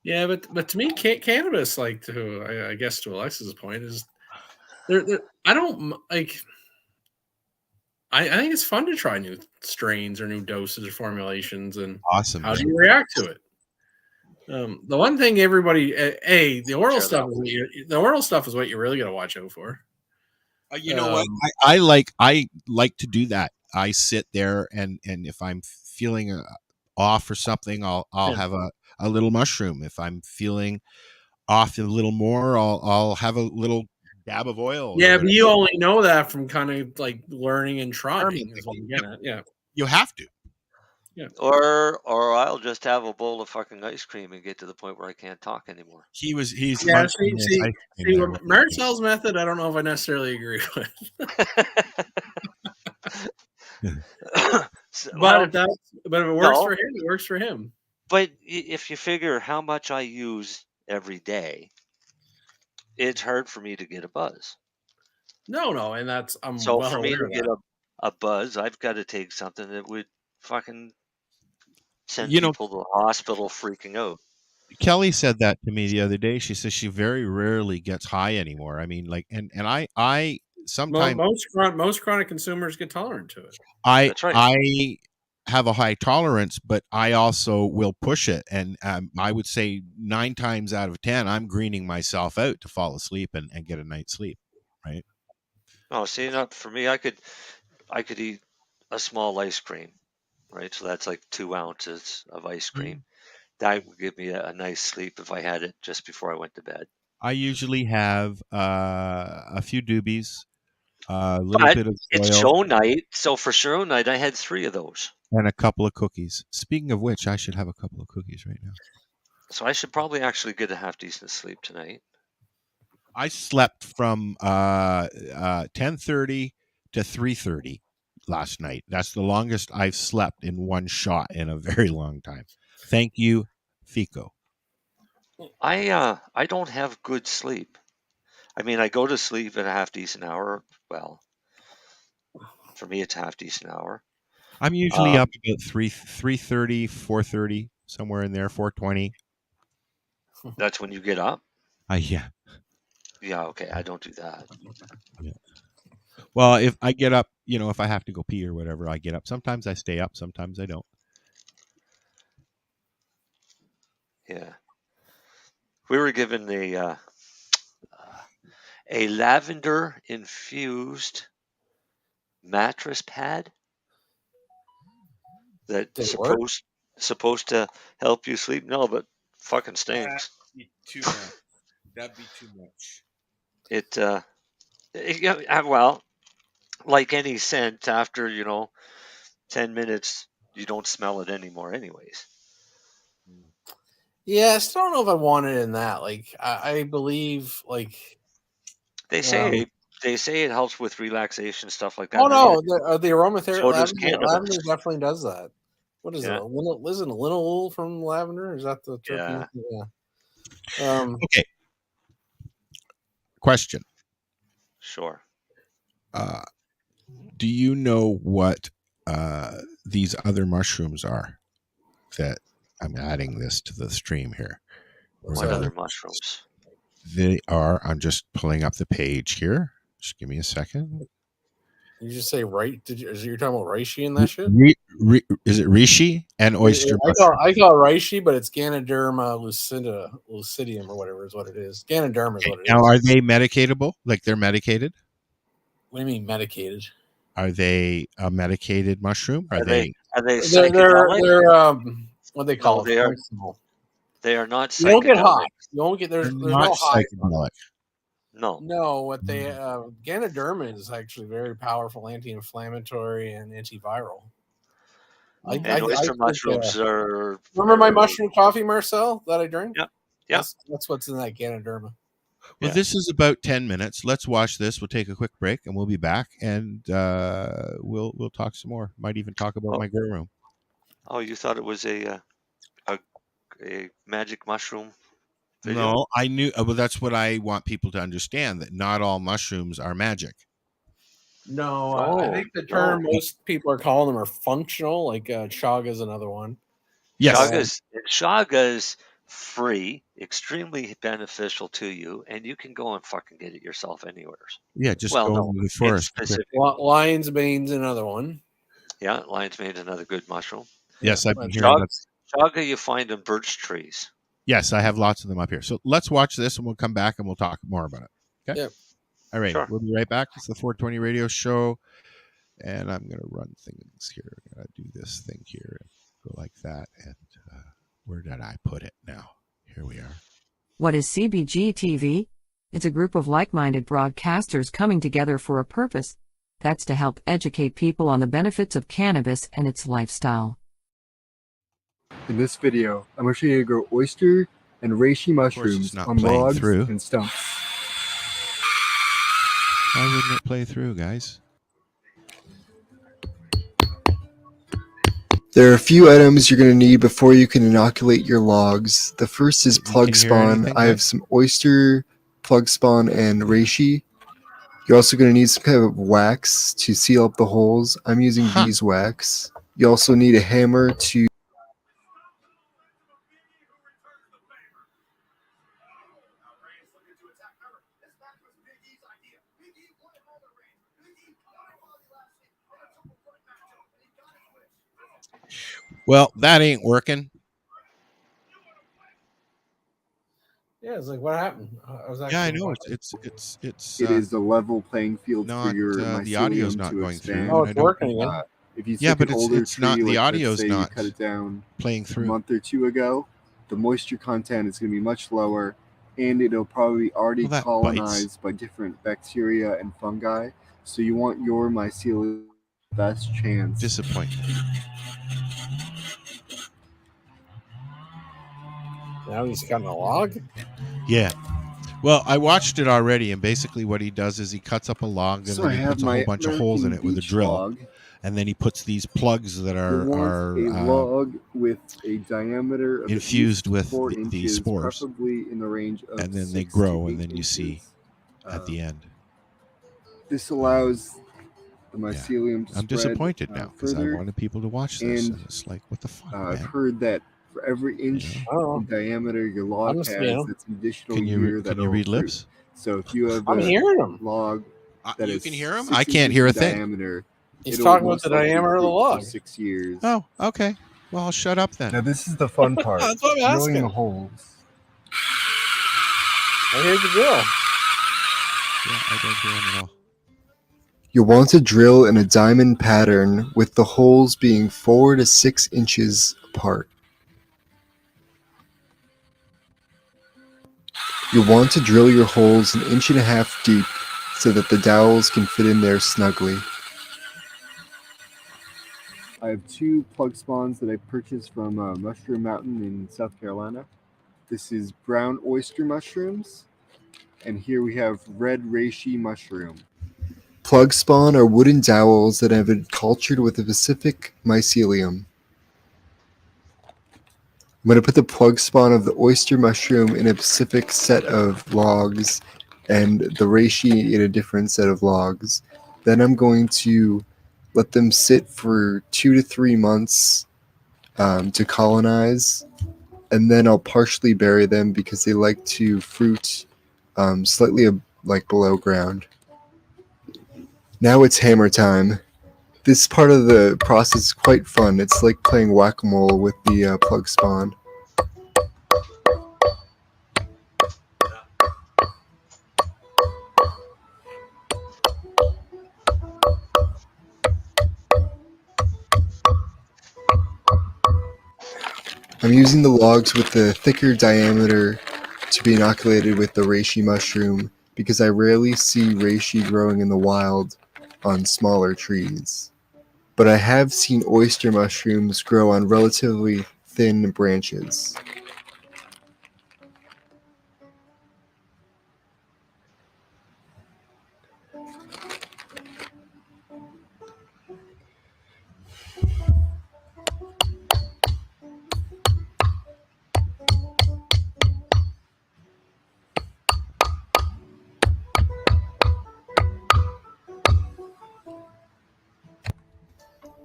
Yeah, but to me, cannabis, like I guess to Alexis's point, is I don't like. I think it's fun to try new strains or new dosage or formulations, and awesome. How do you react to it? The one thing everybody, the oral stuff is what you really got to watch out for. You know what? I like to do that. I sit there and if I'm feeling off or something, I'll have a little mushroom. If I'm feeling off a little more, I'll have a little dab of oil. Yeah, but you only know that from kind of like learning and trying. Is what you get at. Yeah, you have to. Yeah. Or I'll just have a bowl of fucking ice cream and get to the point where I can't talk anymore. He's see Marcel's method, I don't know if I necessarily agree with. But Well, if it works no, for him, it works for him. but if you figure how much I use every day, it's hard for me to get a buzz. No, and I'm So well for me aware to of get that. a buzz, I've got to take something that would fucking send You know, people to the hospital freaking out. Kelly said that to me the other day. She says she very rarely gets high anymore. I mean, like, and I sometimes Most chronic consumers get tolerant to it. That's right. I have a high tolerance, but I also will push it. And I would say 9 times out of 10, I'm greening myself out to fall asleep and get a night's sleep. Right. Oh, see, not for me. I could eat a small ice cream, right? So that's like 2 ounces of ice cream. That would give me a nice sleep if I had it just before I went to bed. I usually have a few doobies, a little But bit of it's soil, show night, so for show night, I had 3 of those. and a couple of cookies. Speaking of which, I should have a couple of cookies right now. So I should probably actually get a half decent sleep tonight. I slept from 10:30 to 3:30 last night. That's the longest I've slept in one shot in a very long time. Thank you, Fico. I don't have good sleep. I mean, I go to sleep at a half decent hour. Well, for me, it's a half decent hour. I'm usually up about 3:30, 4:30, somewhere in there, 4:20. That's when you get up? Yeah. Yeah, okay. I don't do that. Yeah. Well, if I get up, if I have to go pee or whatever, I get up. Sometimes I stay up, sometimes I don't. Yeah. We were given a lavender infused mattress pad that's supposed to help you sleep. No, but fucking stinks. That'd be too much. Well, like any scent, after 10 minutes, you don't smell it anymore, anyways. Yeah, I still don't know if I want it in that. Like, I believe, like They say it helps with relaxation, stuff like that. Oh no, the aromatherapy So does lavender definitely does that. What is Yeah. it? Isn't a linalool from lavender? Is that the terpene? Yeah. Okay. Question. Sure. Do you know what these other mushrooms are? That I'm adding this to the stream here. What other mushrooms? They are. I'm just pulling up the page here. Just give me a second. You just say right? You're talking about reishi and that shit? Is it reishi and oyster mushroom? I call it reishi, but it's Ganoderma lucidium or whatever is what it is. Ganoderma is what it is. Now, are they medicatable? Like they're medicated? What do you mean medicated? Are they a medicated mushroom? Are they They're what they call it. They are not psychedelic. You don't get high. You don't get there's not no high. psychedelic. No. What they Ganoderma is actually very powerful anti-inflammatory and antiviral. Oyster mushrooms are. Remember my mushroom coffee, Marcel, that I drink? Yeah. That's what's in that Ganoderma. Well, this is about 10 minutes. Let's watch this. We'll take a quick break and we'll be back and we'll talk some more. Might even talk about my grow room. Oh, you thought it was a magic mushroom video? No, I knew. Well, that's what I want people to understand, that not all mushrooms are magic. No, I think the term most people are calling them are functional. Like chaga is another one. Yes, Shaga's free, extremely beneficial to you, and you can go and fucking get it yourself anywhere. Yeah, just go into the forest. Lion's mane's another one. Yeah, lion's mane's another good mushroom. Yes, I've been hearing that. Chaga you find in birch trees. Yes, I have lots of them up here. So let's watch this and we'll come back and we'll talk more about it. Okay? Yeah. All right. Sure. We'll be right back. It's the 420 radio show. And I'm going to run things here. I'm going to do this thing here and go like that. And where did I put it now? Here we are. What is CBG TV? It's a group of like-minded broadcasters coming together for a purpose. That's to help educate people on the benefits of cannabis and its lifestyle. In this video, I'm going to show you how to grow oyster and reishi mushrooms on logs and stumps. Why wouldn't it play through, guys? There are a few items you're going to need before you can inoculate your logs. The first is plug spawn. I have some oyster, plug spawn, and reishi. You're also going to need some kind of wax to seal up the holes. I'm using beeswax. You also need a hammer to... Well, that ain't working. Yeah, it's like, what happened? I was actually Yeah, I know. watching. It is a level playing field for your the audio's mycelium not to going expand. through. Oh, it's working again. If you Yeah, took but an older it's tree, not. The like audio's let's say not you cut it down playing a through. month or two ago, the moisture content is going to be much lower, and it'll probably already Well, that colonized by different bacteria and fungi. So you want your mycelium best chance. Disappointing. Now he's got a log? Yeah. Well, I watched it already, and basically what he does is he cuts up a log, and So then I he have puts a whole bunch of holes in it with a drill, log. and then he puts these plugs that You are want a log with a diameter of infused with 4 the inches, spores, preferably in the range of and then they 6 grow, to and 8 then you see inches. at the end. This allows the mycelium to I'm spread disappointed now because I further. wanted people to watch this, And and it's like, what the fuck, I've man? heard that for every inch in diameter your log has, that's an additional year that Can you read lips? So if you have I'm hearing him. log that you is can hear him? 6 I can't inches hear a in thing. diameter, He's it'll talking about most the likely diameter of the fruit for log. 6 years. Oh, okay. Well, I'll shut up then. Now this is the fun part. That's what I'm drilling asking. the holes. I hear the drill. Yeah, I don't hear him at all. You'll want to drill in a diamond pattern with the holes being 4 to 6 inches apart. You'll want to drill your holes 1.5 inches deep so that the dowels can fit in there snugly. I have 2 plug spawns that I purchased from Mushroom Mountain in South Carolina. This is brown oyster mushrooms, and here we have red reishi mushroom. Plug spawn are wooden dowels that have been cultured with a specific mycelium. I'm going to put the plug spawn of the oyster mushroom in a specific set of logs and the reishi in a different set of logs. Then I'm going to let them sit for 2 to 3 months to colonize, and then I'll partially bury them because they like to fruit slightly like below ground. Now it's hammer time. This part of the process is quite fun. It's like playing whack-a-mole with the plug spawn. I'm using the logs with the thicker diameter to be inoculated with the reishi mushroom because I rarely see reishi growing in the wild on smaller trees. But I have seen oyster mushrooms grow on relatively thin branches.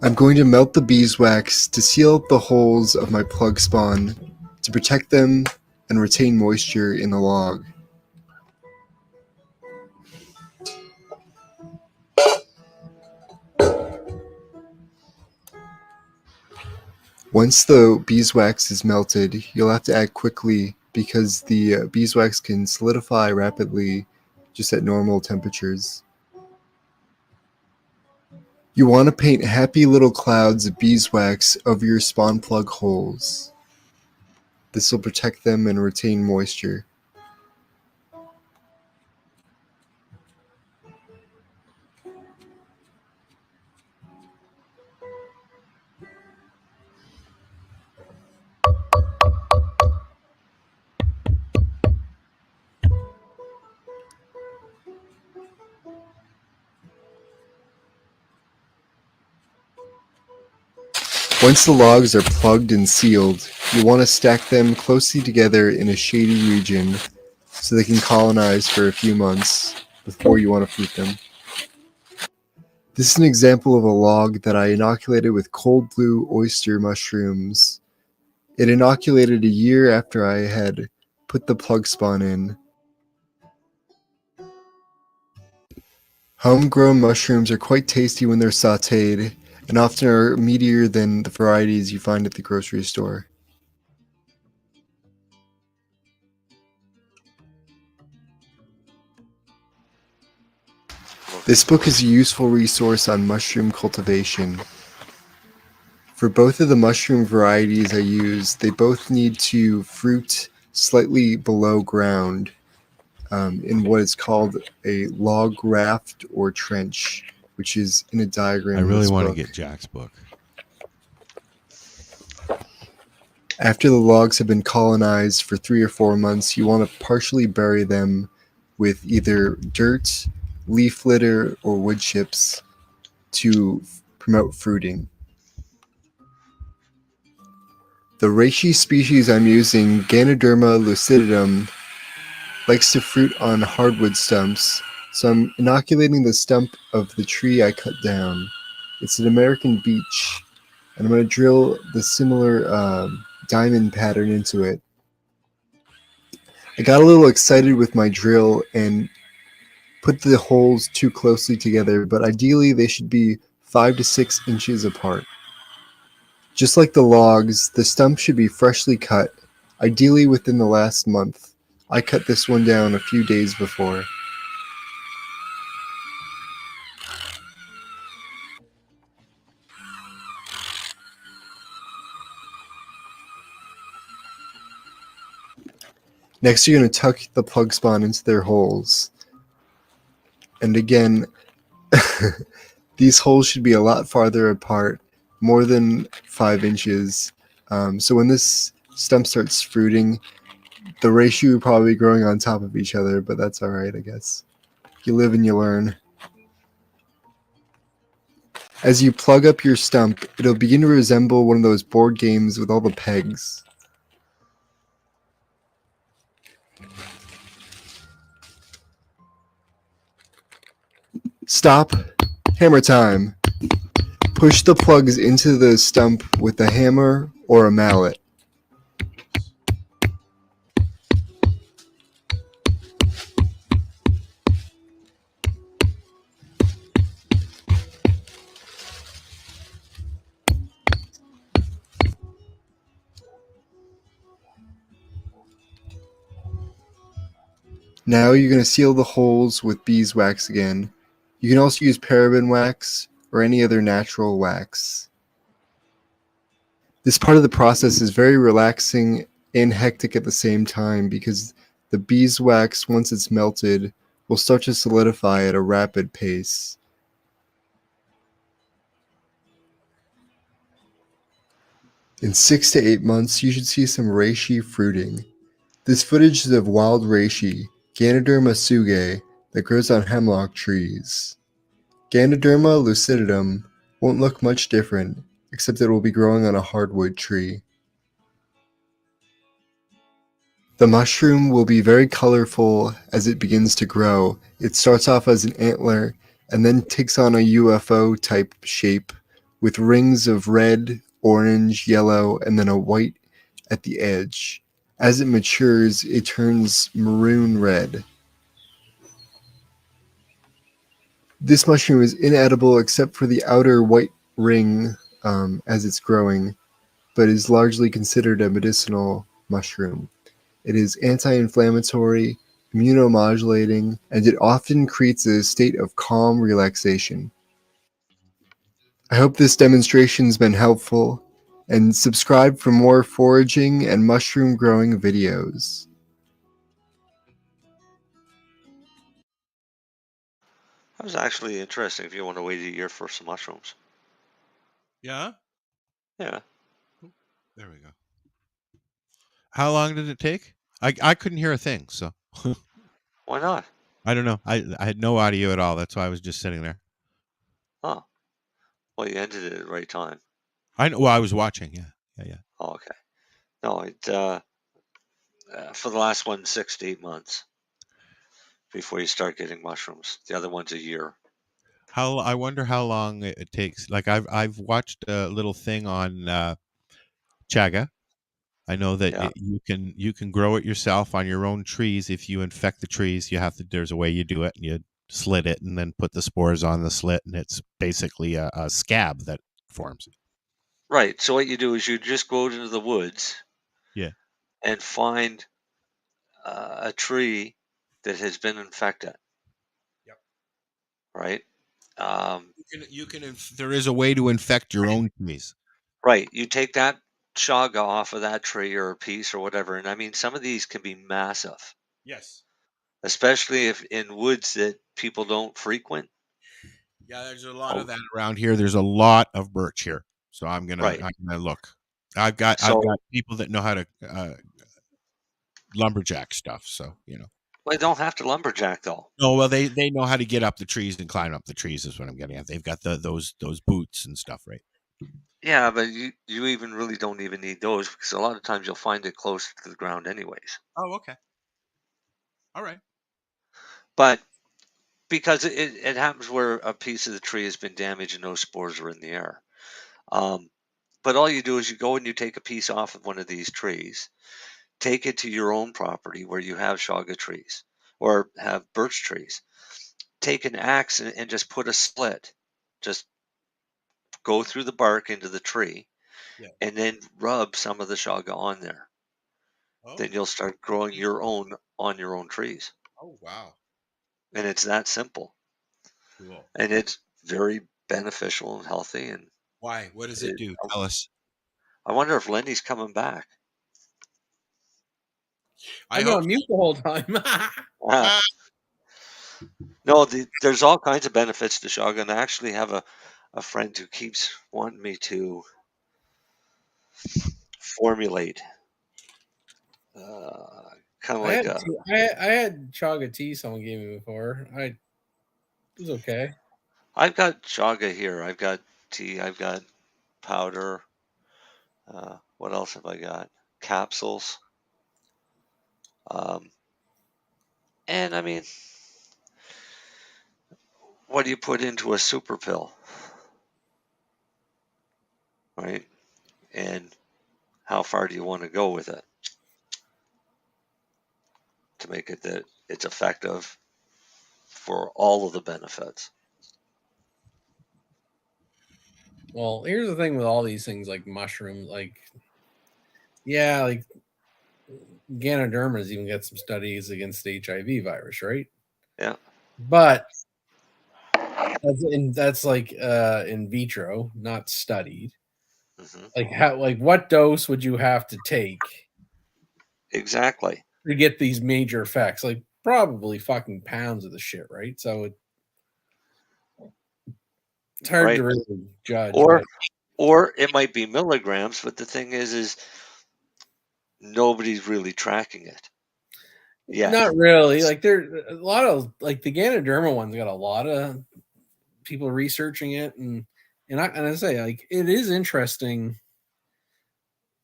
I'm going to melt the beeswax to seal up the holes of my plug spawn to protect them and retain moisture in the log. Once the beeswax is melted, you'll have to act quickly because the beeswax can solidify rapidly just at normal temperatures. You want to paint happy little clouds of beeswax over your spawn plug holes. This will protect them and retain moisture. Once the logs are plugged and sealed, you want to stack them closely together in a shady region so they can colonize for a few months before you want to fruit them. This is an example of a log that I inoculated with cold blue oyster mushrooms. It inoculated a year after I had put the plug spawn in. Homegrown mushrooms are quite tasty when they're sautéed, and often are meatier than the varieties you find at the grocery store. This book is a useful resource on mushroom cultivation. For both of the mushroom varieties I use, they both need to fruit slightly below ground in what is called a log raft or trench, which is in a diagram. I really want to book. get Jack's book. After the logs have been colonized for 3 or 4 months, you want to partially bury them with either dirt, leaf litter, or wood chips to promote fruiting. The reishi species I'm using, Ganoderma lucidum, likes to fruit on hardwood stumps, so I'm inoculating the stump of the tree I cut down. It's an American beech, and I'm going to drill the similar diamond pattern into it. I got a little excited with my drill and put the holes too closely together, but ideally they should be 5 to 6 inches apart. Just like the logs, the stump should be freshly cut, ideally within the last month. I cut this one down a few days before. Next, you're going to tuck the plug spawn into their holes. And again, these holes should be a lot farther apart, more than 5 inches. So when this stump starts fruiting, the reishi will probably be growing on top of each other, but that's alright, I guess. You live and you learn. As you plug up your stump, it'll begin to resemble one of those board games with all the pegs. Stop. Hammer time. Push the plugs into the stump with a hammer or a mallet. Now you're going to seal the holes with beeswax again. You can also use paraben wax or any other natural wax. This part of the process is very relaxing and hectic at the same time because the beeswax, once it's melted, will start to solidify at a rapid pace. In 6 to 8 months, you should see some reishi fruiting. This footage is of wild reishi, Ganoderma suge, that grows on hemlock trees. Ganoderma lucidum won't look much different, except that it will be growing on a hardwood tree. The mushroom will be very colorful as it begins to grow. It starts off as an antler and then takes on a UFO type shape with rings of red, orange, yellow, and then a white at the edge. As it matures, it turns maroon red. This mushroom is inedible except for the outer white ring as it's growing, but is largely considered a medicinal mushroom. It is anti-inflammatory, immunomodulating, and it often creates a state of calm relaxation. I hope this demonstration's been helpful, and subscribe for more foraging and mushroom growing videos. That was actually interesting if you want to wait a year for some mushrooms. Yeah? Yeah. There we go. How long did it take? I couldn't hear a thing, so. Why not? I don't know. I had no audio at all. That's why I was just sitting there. Oh. Well, you ended it at the right time. I know. Well, I was watching. Yeah. Oh, okay. No, it for the last one, 6 to 8 months before you start getting mushrooms. The other one's a year. I wonder how long it takes. Like I've watched a little thing on chaga. I know that Yeah. you can grow it yourself on your own trees. If you infect the trees, there's a way you do it, and you slit it and then put the spores on the slit, and it's basically a scab that forms. Right. So what you do is you just go out into the woods Yeah. and find a tree that has been infected. Yep. Right. There is a way to infect your own trees. Right. You take that chaga off of that tree or a piece or whatever, and I mean some of these can be massive. Yes. Especially if in woods that people don't frequent. Yeah, there's a lot of that around here. There's a lot of birch here, so I'm gonna look. I've got people that know how to lumberjack stuff, so Well, they don't have to lumberjack though. No, well they know how to get up the trees and climb up the trees. Is what I'm getting at. They've got those boots and stuff, right? Yeah, but you even really don't even need those because a lot of times you'll find it close to the ground anyways. Oh, okay. All right. But because it happens where a piece of the tree has been damaged and those spores are in the air. But all you do is you go and you take a piece off of one of these trees, take it to your own property where you have chaga trees or have birch trees. Take an axe and just put a slit. Just go through the bark into the tree, and then rub some of the chaga on there. Oh. Then you'll start growing your own on your own trees. Oh, wow. And it's that simple. Cool. And it's very beneficial and healthy. And why? What does it do? Tell us. I wonder if Lennie's coming back. I'm on mute the whole time. No, there's all kinds of benefits to chaga, and I actually have a friend who keeps wanting me to formulate kind of like I had chaga tea someone gave me before. It was okay. I've got chaga here. I've got tea. I've got powder. What else have I got? Capsules. And I mean, what do you put into a super pill? Right? And how far do you want to go with it to make it that it's effective for all of the benefits? Well, here's the thing with all these things like mushrooms, like Ganoderma has even got some studies against the HIV virus, right? Yeah. But that's like in vitro, not studied. Mm-hmm. Like what dose would you have to take exactly to get these major effects? Like probably fucking pounds of the shit, right? So it's hard to really judge. Or it might be milligrams, but the thing is nobody's really tracking it. Yeah. Not really. Like there's a lot of like the Ganoderma one's got a lot of people researching it, and I say like it is interesting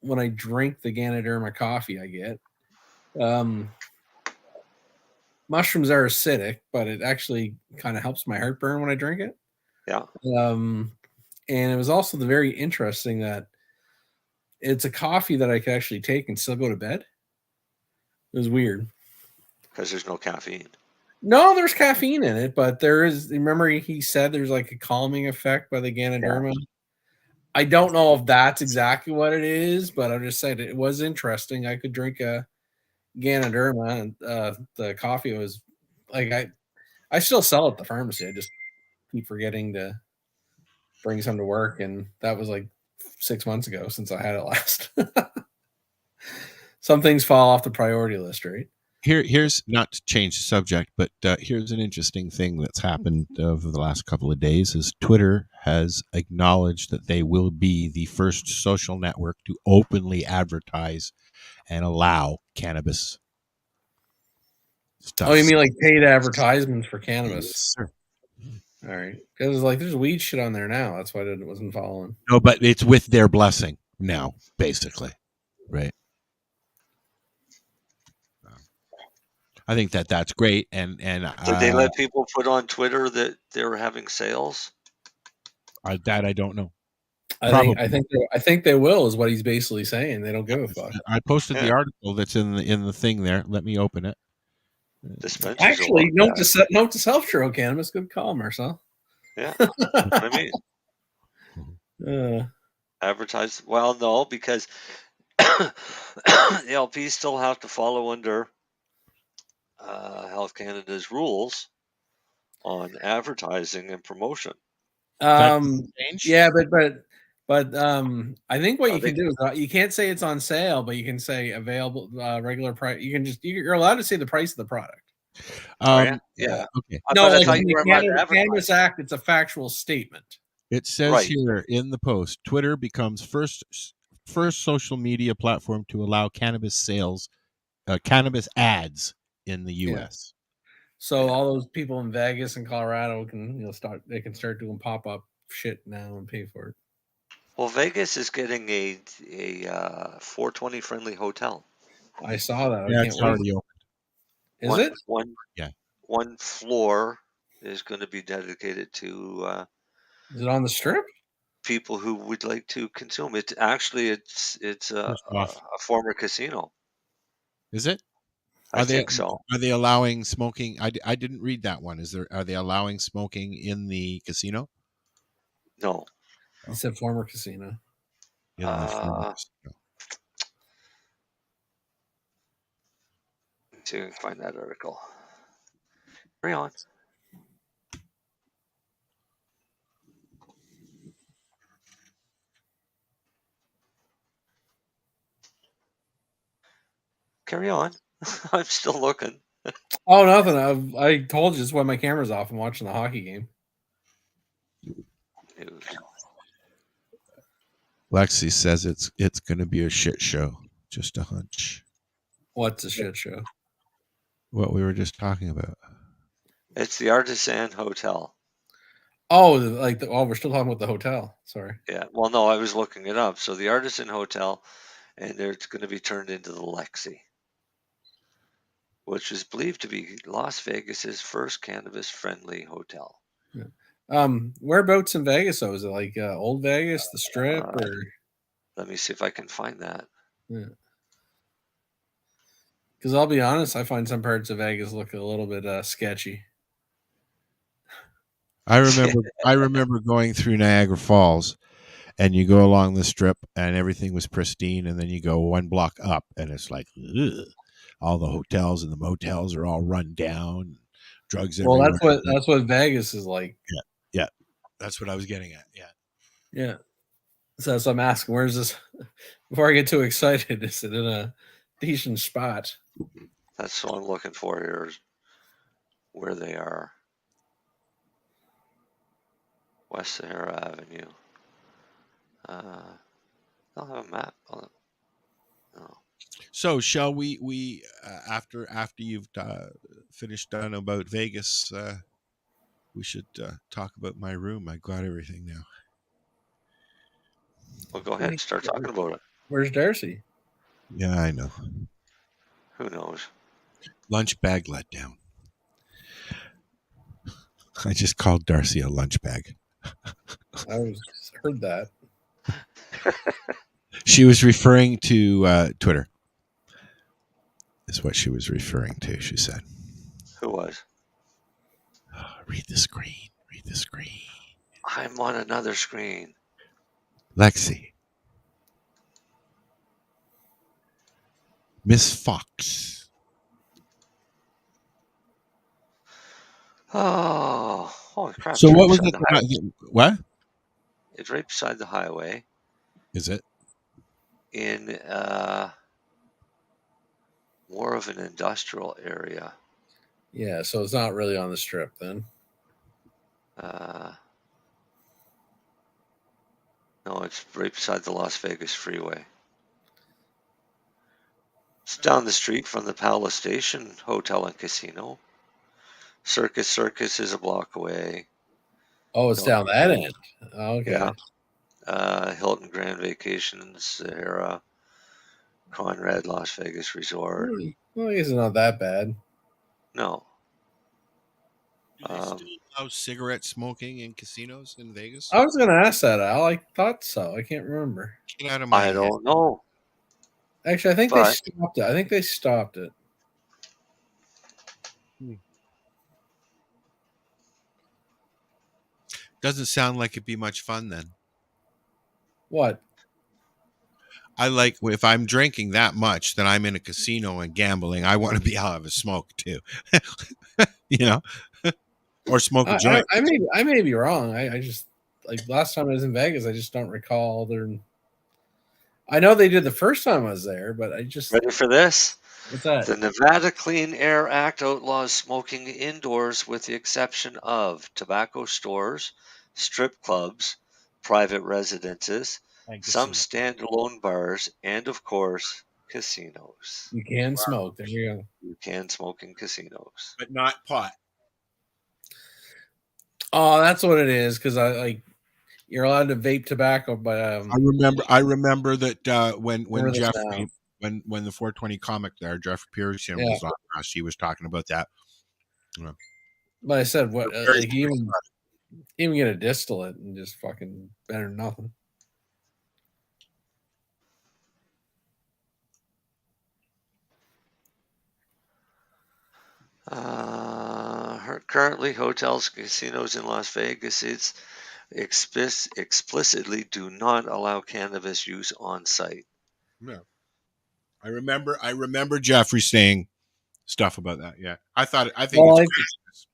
when I drink the Ganoderma coffee I get. Mushrooms are acidic, but it actually kind of helps my heartburn when I drink it. Yeah. And it was also very interesting that it's a coffee that I could actually take and still go to bed. It was weird. Because there's no caffeine. No, there's caffeine in it, but there is. Remember, he said there's like a calming effect by the Ganoderma. Yeah. I don't know if that's exactly what it is, but I'm just saying it was interesting. I could drink a Ganoderma, and the coffee was like I still sell it at the pharmacy. I just keep forgetting to bring some to work, and that was like 6 months ago since I had it last. Some things fall off the priority list, right? Here's not to change the subject, but here's an interesting thing that's happened over the last couple of days is Twitter has acknowledged that they will be the first social network to openly advertise and allow cannabis stuff. Oh, you mean like paid advertisements for cannabis? Yes, sir. All right, because like there's weed shit on there now. That's why I wasn't following. No, but it's with their blessing now, basically, right? I think that's great, and Did they let people put on Twitter that they were having sales? that I don't know. I think they will is what he's basically saying. They don't give a fuck. I posted the article that's in the thing there. Let me open it. Actually, note to self, True Cannabis. Good call, Marcel. Yeah, I mean, advertise. Well, no, because the LPs still have to follow under Health Canada's rules on advertising and promotion. Yeah, but I think what you can do is you can't say it's on sale, but you can say available regular price. You can you're allowed to say the price of the product. Yeah. Okay. No, like in the Cannabis Act, it's a factual statement. It says here in the post, Twitter becomes first social media platform to allow cannabis sales, cannabis ads in the U.S. So all those people in Vegas and Colorado can start doing pop-up shit now and pay for it. Well, Vegas is getting a 420 friendly hotel. I saw that. Yeah, it's already open. Is it? One floor is going to be dedicated to. Is it on the Strip? People who would like to consume it. Actually, it's a former casino. Is it? I think so. Are they allowing smoking? I didn't read that one. Are they allowing smoking in the casino? No. It said former casino. In the former casino. Let's see if I can find that article. Carry on. Carry on. I'm still looking. Oh, nothing. I told you, it's why my camera's off. I'm watching the hockey game. Lexi says it's going to be a shit show. Just a hunch. What's a shit show? What we were just talking about. It's the Artisan Hotel. Oh, we're still talking about the hotel. Sorry. Yeah. Well, no, I was looking it up. So the Artisan Hotel, and it's going to be turned into the Lexi, which is believed to be Las Vegas's first cannabis-friendly hotel. Yeah. Whereabouts in Vegas though? Is it like Old Vegas, the Strip, or? Let me see if I can find that. Yeah. Because I'll be honest, I find some parts of Vegas look a little bit sketchy. I remember going through Niagara Falls, and you go along the Strip, and everything was pristine, and then you go one block up, and it's like, ugh, all the hotels and the motels are all run down, drugs everywhere. Well, that's what Vegas is like. Yeah, that's what I was getting at. Yeah. So I'm asking, where's this? Before I get too excited, is it in a decent spot? That's what I'm looking for here. Is where they are. West Sahara Avenue. I'll have a map. No. So shall we after you've finished done about Vegas, we should talk about my room. I got everything now. Well, go ahead and start talking about it. Where's Darcy? Yeah, I know. Who knows? Lunch bag let down. I just called Darcy a lunch bag. I heard that. She was referring to Twitter. Is what she was referring to, she said. Who was? Read the screen. Read the screen. I'm on another screen. Lexi. Miss Fox. Oh, holy crap. So what was it? What? It's right beside the highway. Is it? In more of an industrial area. Yeah, so it's not really on the Strip then. No, it's right beside the Las Vegas freeway. It's down the street from the Palace Station Hotel and Casino. Circus is a block away. Oh, it's down that end. Okay. Yeah. Hilton Grand Vacations, Sahara, Conrad Las Vegas Resort. Well, I guess it's not that bad. No. Do they still allow cigarette smoking in casinos in Vegas? I was going to ask that, Al. I thought so. I can't remember. Get out of my I head. don't know. Actually, I think they stopped it. I think they stopped it. Doesn't sound like it'd be much fun then. What? I like if I'm drinking that much, then I'm in a casino and gambling. I want to be out of a smoke too, you know, or smoke a joint. I may be wrong. I just like last time I was in Vegas. I just don't recall their. I know they did the first time I was there, but I just ready for this. What's that? The Nevada Clean Air Act outlaws smoking indoors with the exception of tobacco stores, strip clubs, private residences, some standalone bars, and of course, casinos. You can smoke. There you go. You can smoke in casinos, but not pot. Oh, that's what it is. Because you're allowed to vape tobacco, but I remember that when Jeffrey, now. when the 420 comic there, Jeffrey Pearson was on us, he was talking about that. Yeah. But I said, what? You even get a distillate and just fucking better than nothing. Currently, hotels, casinos in Las Vegas explicitly do not allow cannabis use on site. Yeah. I remember Jeffrey saying stuff about that. Yeah. I think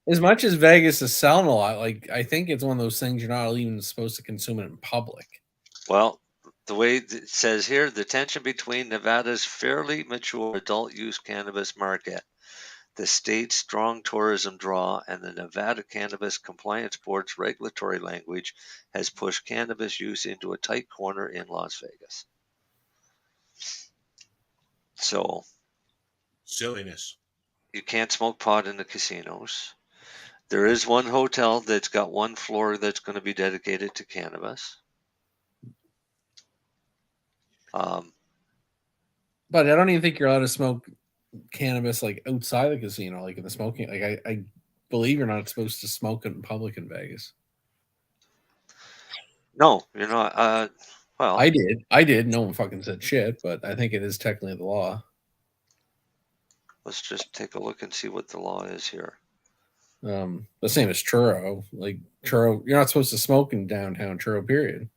as much as Vegas is selling a lot, I think it's one of those things you're not even supposed to consume it in public. Well, the way it says here, the tension between Nevada's fairly mature adult use cannabis market, the state's strong tourism draw, and the Nevada Cannabis Compliance Board's regulatory language has pushed cannabis use into a tight corner in Las Vegas. So, silliness. You can't smoke pot in the casinos. There is one hotel that's got one floor that's going to be dedicated to cannabis. But I don't even think you're allowed to smoke cannabis outside the casino, in the smoking. I believe you're not supposed to smoke it in public in Vegas. No, you're not. Well, I did. No one fucking said shit, but I think it is technically the law. Let's just take a look and see what the law is here. The same as churro. Churro, you're not supposed to smoke in downtown churro, period.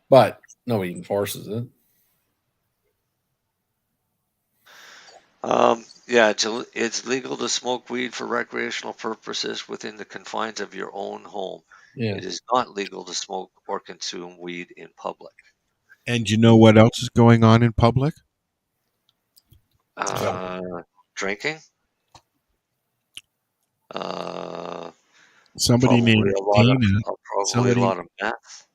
But nobody enforces it. Yeah, it's legal to smoke weed for recreational purposes within the confines of your own home. Yeah. It is not legal to smoke or consume weed in public. And you know what else is going on in public? Drinking. Somebody named Dana. Probably a lot of meth.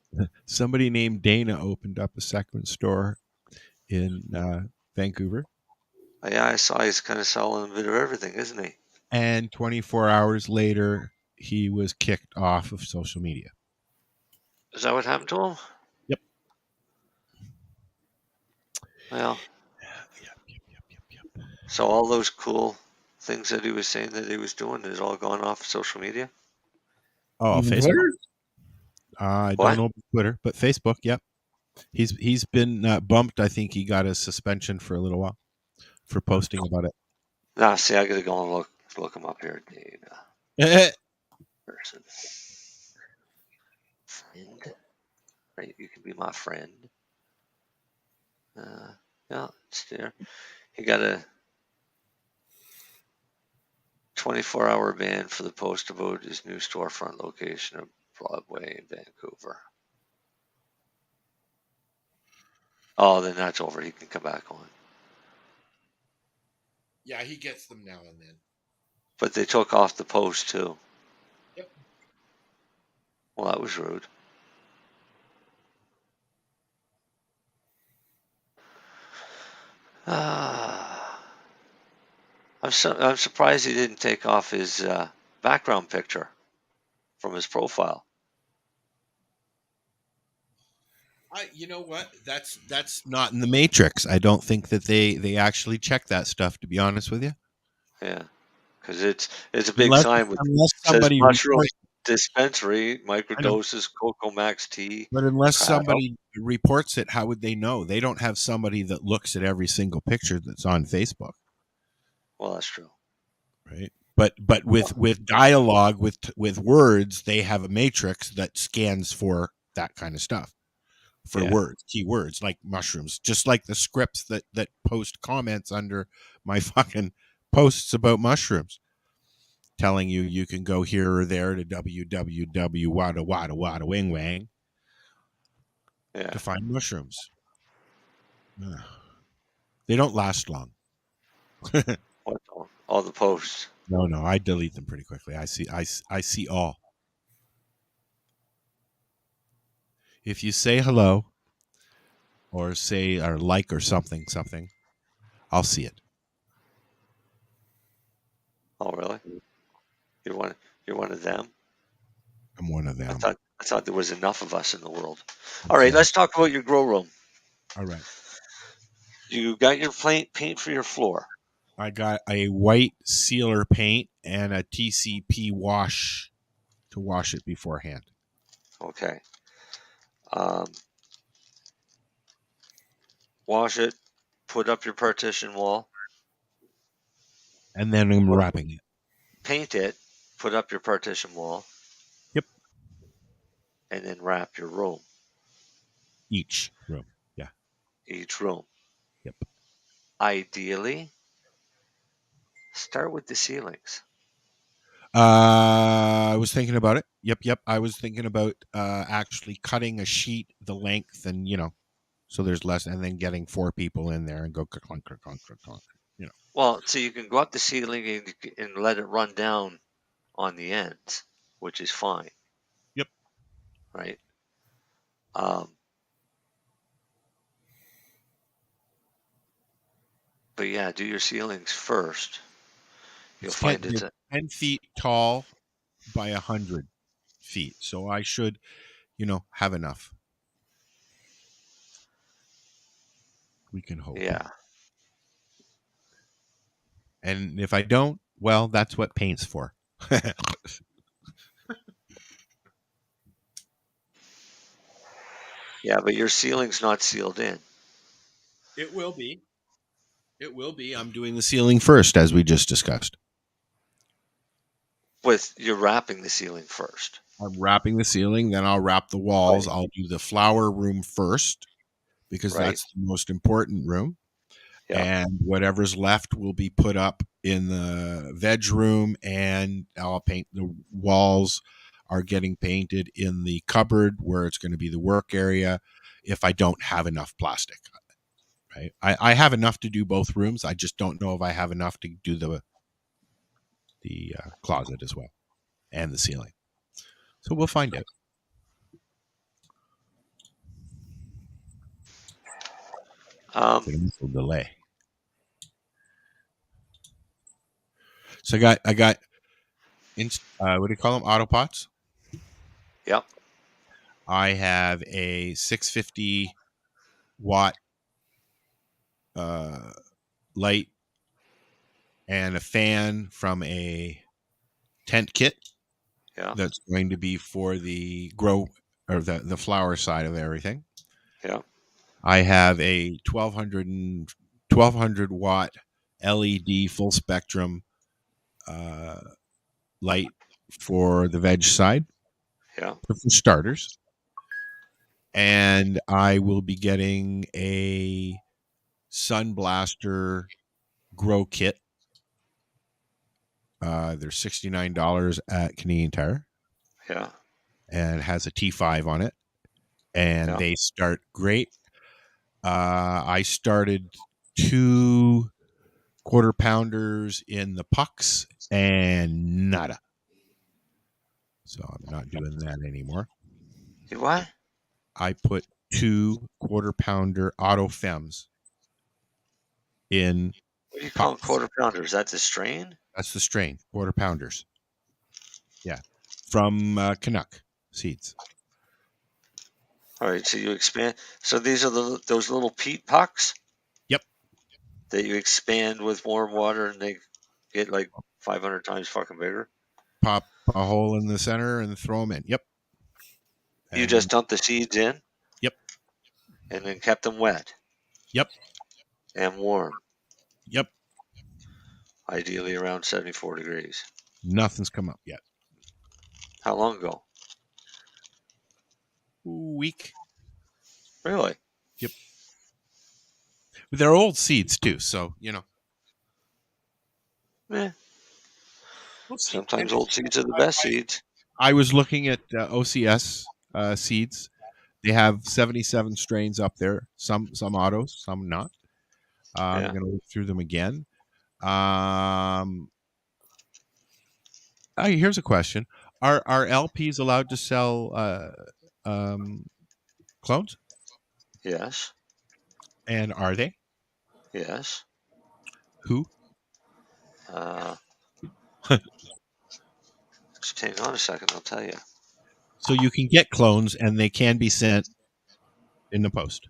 Somebody named Dana opened up a second store in Vancouver. Yeah, I saw he's kind of selling a bit of everything, isn't he? And 24 hours later, he was kicked off of social media. Is that what happened to him? Yep. Well. Yep. So all those cool things that he was saying that he was doing is all gone off social media? Oh, Facebook. Twitter? I don't know Twitter, but Facebook, yep. He's been bumped. I think he got a suspension for a little while for posting about it. Nah, see, I gotta go and look him up here. Dana. Person. Friend. Right, you can be my friend. Yeah, it's there. He got a 24-hour ban for the post about his new storefront location of Broadway in Vancouver. Oh, then that's over. He can come back on. Yeah, he gets them now and then. But they took off the post too. Yep. Well, that was rude. I'm surprised he didn't take off his background picture. from his profile. You know what? That's not in the Matrix. I don't think that they actually check that stuff. To be honest with you, Yeah, because it's a big unless sign with unless says somebody mushroom reports, dispensary, I know, microdoses, Cocoa Max tea, but unless crap. somebody reports it, how would they know? They don't have somebody that looks at every single picture that's on Facebook, Well, that's true. right? But with dialogue with words, they have a matrix that scans for that kind of stuff. For words, keywords like mushrooms, just like the scripts that post comments under my fucking posts about mushrooms, telling you can go here or there to www wada wada wada wing wang to find mushrooms. Ugh. They don't last long. What all the posts? No, I delete them pretty quickly. I see all. If you say hello or say or like or something, I'll see it. Oh, really? You're one of them? I'm one of them. I thought there was enough of us in the world. All right, let's talk about your grow room. All right. You got your paint for your floor. I got a white sealer paint and a TCP wash to wash it beforehand. Okay. Wash it, put up your partition wall. And then I'm wrapping it. Paint it, put up your partition wall. Yep. And then wrap your room. Each room. Yeah. Each room. Yep. Ideally, start with the ceilings. I was thinking about it. Yep. I was thinking about actually cutting a sheet the length and, so there's less, and then getting 4 people in there and go clunk. Well, so you can go up the ceiling and let it run down on the ends, which is fine. Yep. Right. But yeah, do your ceilings first. You'll find it's 10 feet tall by 100 feet. So I should, have enough. We can hope. Yeah. And if I don't, well, that's what paint's for. Yeah, but your ceiling's not sealed in. It will be. I'm doing the ceiling first, as we just discussed. You're wrapping the ceiling first. I'm wrapping the ceiling, then I'll wrap the walls. Right. I'll do the flower room first because that's the most important room. Yeah. And whatever's left will be put up in the veg room, and I'll paint the walls are getting painted in the cupboard where it's going to be the work area if I don't have enough plastic. Right? I have enough to do both rooms. I just don't know if I have enough to do the closet as well and the ceiling. So we'll find out. Delay. So I got what do you call them? Auto pots. Yep. I have a 650 watt light and a fan from a tent kit. Yeah. That's going to be for the grow or the flower side of everything. Yeah. I have a 1200 watt LED full spectrum light for the veg side. Yeah. For starters. And I will be getting a Sun Blaster grow kit. They're $69 at Canadian Tire. Yeah. And it has a T5 on it. And they start great. I started 2 quarter pounders in the pucks and nada. So I'm not doing that anymore. You what? I put 2 quarter pounder auto fems in. What do you call quarter pounders? That's the strain? That's the strain. Quarter pounders. Yeah. from Canuck seeds. All right, so you expand. So these are those little peat pucks? Yep. That you expand with warm water and they get like 500 times fucking bigger? Pop a hole in the center and throw them in. Yep. You just dumped the seeds in? Yep. And then kept them wet? Yep. And warm? Yep. Ideally around 74 degrees. Nothing's come up yet. How long ago? Week. Really? Yep. They're old seeds too, so Eh. Sometimes old seeds are the best seeds. I was looking at OCS seeds. They have 77 strains up there. Some autos, some not. I'm going to look through them again. Here's a question: Are LPs allowed to sell clones? Yes. And are they? Yes. Who? Just hang on a second, I'll tell you. So you can get clones, and they can be sent in the post.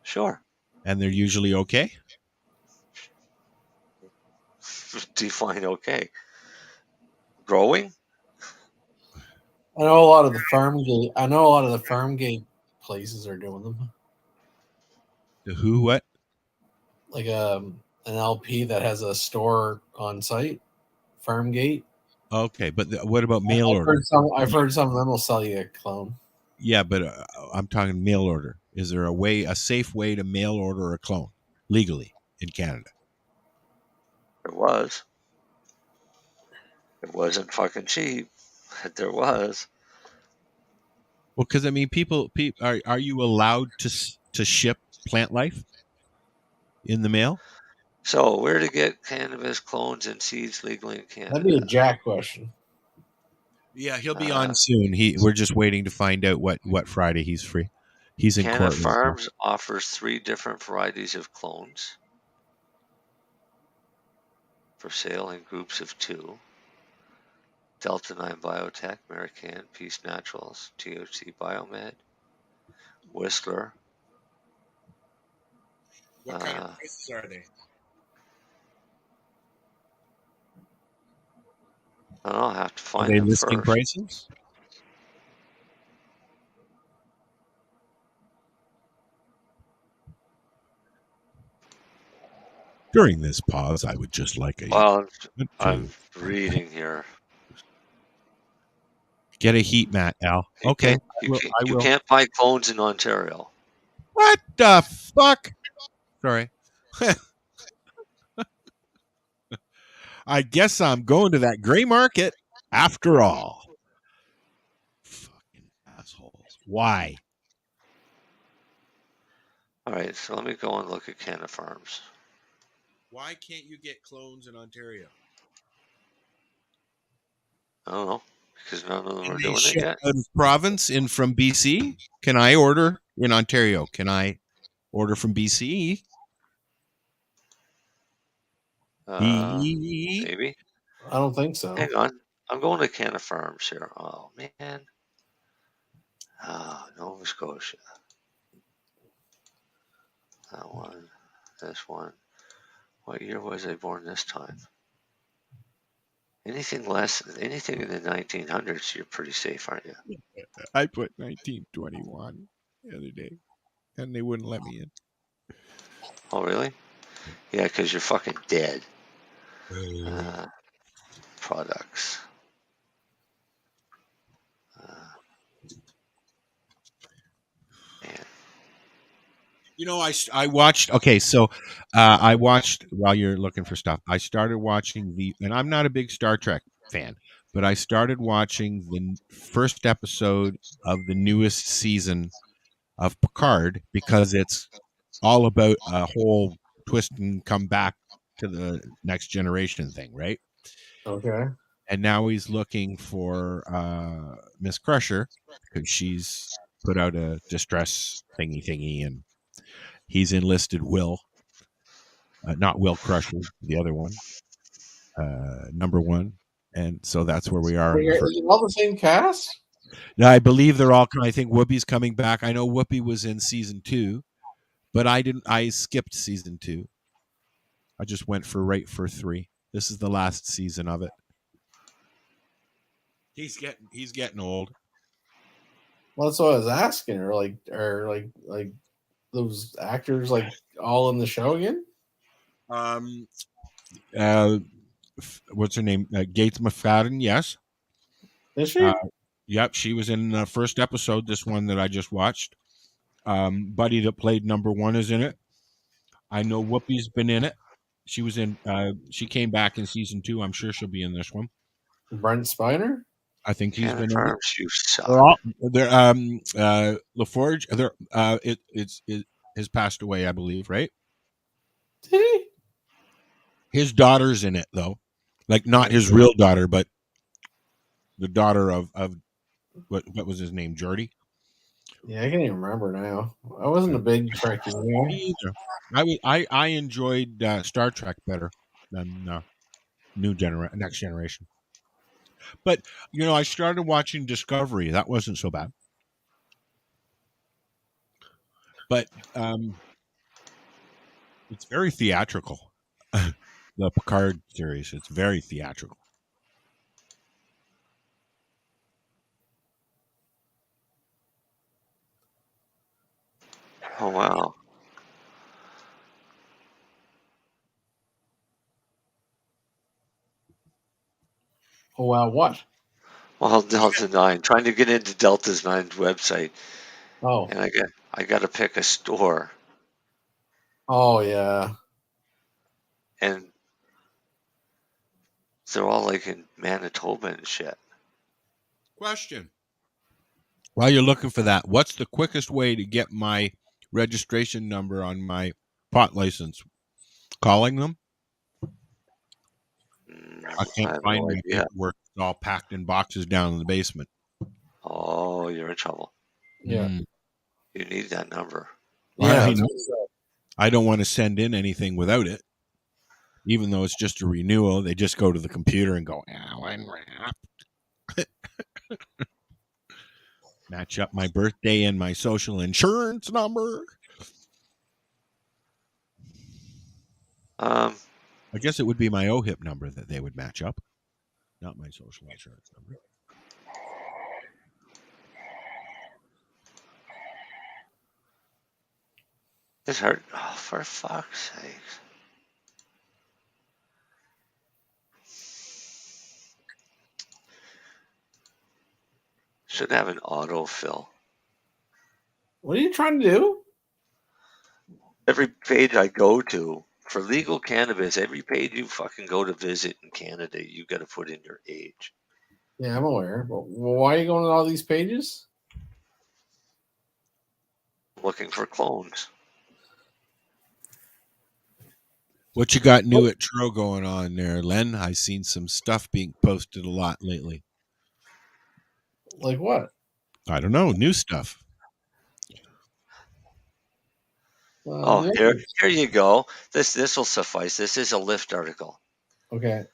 Sure. And they're usually okay? Define okay. Growing? I know a lot of the farm gate places are doing them. The who? What? Like an LP that has a store on site, farm gate. Okay, but what about mail order? I've heard some of them will sell you a clone. Yeah, but I'm talking mail order. Is there a safe way to mail order a clone legally in Canada? There was. It wasn't fucking cheap. There was. Well, because people are you allowed to ship plant life in the mail? So where to get cannabis clones and seeds legally in Canada? That'd be a Jack question. Yeah, he'll be on soon. We're just waiting to find out what Friday he's free. He's in Canada court. Farms offers 3 different varieties of clones for sale in groups of 2. Delta 9 Biotech, Marijane, Peace Naturals, THC Biomed, Whistler. What kind of prices are they? I'll have to find Are they them listing first. prices? During this pause, I would just like I'm reading here. Get a heat mat, Al. Okay. You can't buy clones in Ontario. What the fuck? Sorry. I guess I'm going to that gray market after all. Fucking assholes. Why? All right, so let me go and look at Canada Farms. Why can't you get clones in Ontario? I don't know, because none of them Can are they doing it ship yet. out of province in from BC? Can I order in Ontario? Can I order from BC? Maybe. I don't think so. Hang on. I'm going to Canada Farms here. Oh, man. Nova Scotia. That one. This one. What year was I born this time? Anything in the 1900s, you're pretty safe, aren't you? I put 1921 the other day, and they wouldn't let me in. Oh, really? Yeah, because you're fucking dead. Products. Man. You know, I watched. Okay, so I watched while you're looking for stuff. I started watching and I'm not a big Star Trek fan, but I started watching the first episode of the newest season of Picard because it's all about a whole twist and come back to the next generation thing, right? Okay. And now he's looking for Miss Crusher because she's put out a distress thingy, and he's enlisted Will, not Will Crusher, the other one, number 1. And so that's where we are. Is it all the same cast? I believe they're all. I think Whoopi's coming back. I know Whoopi was in season 2, but I didn't. I skipped season 2. I just went right for 3. This is the last season of it. He's getting old. Well, that's what I was asking. Or like those actors like all in the show again? What's her name? Gates McFadden. Yes. Is she? Yep, she was in the first episode. This one that I just watched. Buddy that played number 1 is in it. I know Whoopi's been in it. She was in. She came back in season 2. I'm sure she'll be in this one. Brent Spiner. I think he's been in it. You suck. They're LaForge. It has passed away, I believe. Right? Did he? His daughter's in it though, like not his real daughter, but the daughter of what was his name, Jordy. Yeah, I can't even remember now. I wasn't a big Trekkie. Me either. I enjoyed Star Trek better than Next Generation. But I started watching Discovery. That wasn't so bad. But it's very theatrical. The Picard series. It's very theatrical. Oh, wow. Oh, wow, what? Well, Delta 9. Trying to get into Delta 9's website. Oh. And I got to pick a store. Oh, yeah. And they're all like in Manitoba and shit. Question. While you're looking for that, what's the quickest way to get my registration number on my pot license? Calling them? I can't find my paperwork. It's all packed in boxes down in the basement. Oh, you're in trouble. Yeah. You need that number. Yeah. I don't want to send in anything without it. Even though it's just a renewal, they just go to the computer and go, Alan Rapp. Match up my birthday and my social insurance number. I guess it would be my OHIP number that they would match up, not my social insurance number. This hurt. Oh, for fuck's sake. Should have an autofill. What are you trying to do? Every page I go to for legal cannabis, every page you fucking go to visit in Canada, you got to put in your age. Yeah, I'm aware. But why are you going to all these pages? Looking for clones. What you got new at Tro going on there, Len? I've seen some stuff being posted a lot lately. Like what? I don't know. New stuff. Here you go. This will suffice. This is a Lyft article. Okay.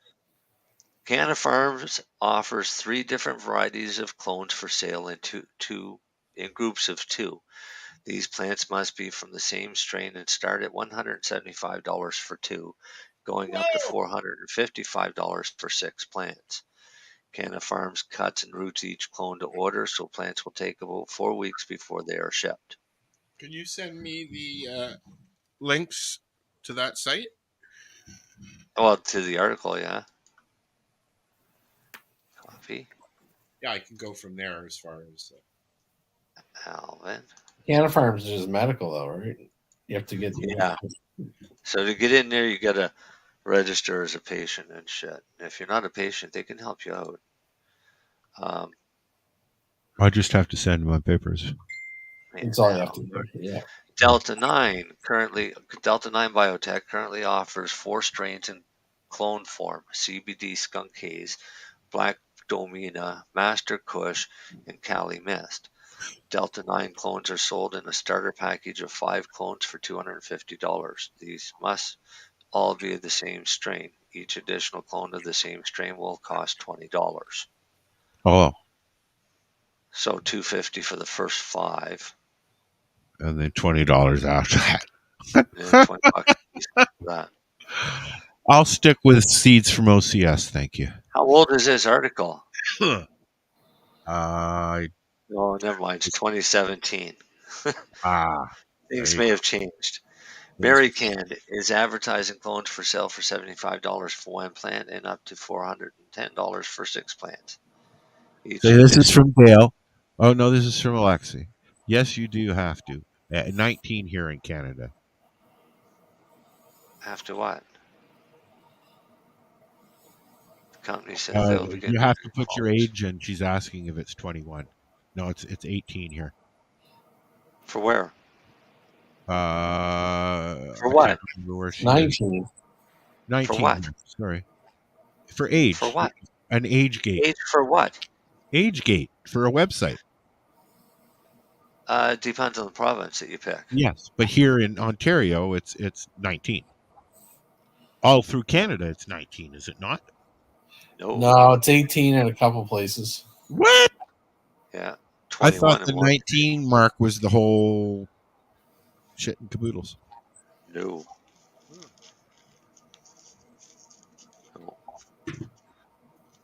Canna Farms offers 3 different varieties of clones for sale in groups of 2. These plants must be from the same strain and start at $175 for 2, going up to $455 for 6 plants. Canna Farms cuts and roots each clone to order, so plants will take about 4 weeks before they are shipped. Can you send me the links to that site? Well, to the article, yeah. Copy. Yeah, I can go from there as far as Alvin. Canna Farms is just medical, though, right? You have to get So to get in there, you got to register as a patient and shit. If you're not a patient, they can help you out. I just have to send my papers. That's all you have to do. Yeah. Delta 9 Biotech currently offers 4 strains in clone form: CBD Skunk Haze, Black Domina, Master Kush, and Cali Mist. Delta 9 clones are sold in a starter package of 5 clones for $250. These must all be the same strain. Each additional clone of the same strain will cost $20. Oh, So $250 for the first 5, and then $20 after that. and then $20 a piece after that. I'll stick with seeds from OCS, thank you. How old is this article? Uh, Oh, never mind. It's 2017. Things there may you have changed. go. Marijane is advertising clones for sale for $75 for 1 plant and up to $410 for 6 plants. So this is from Dale. Oh no, this is from Alexi. Yes, you do have to. 19 here in Canada. After what? The company says they'll begin. You have to put your age in. She's asking if it's 21. No, it's 18 here. For where? For I what? can't remember where she 19. Is. 19. For what? Sorry. For age. For what? An age gate. Age for what? Age gate for a website. Depends on the province that you pick. Yes, but here in Ontario, it's 19. All through Canada, it's 19, is it not? No, it's 18 in a couple places. What? Yeah. I thought the 19 mark was the whole shit and caboodles. No.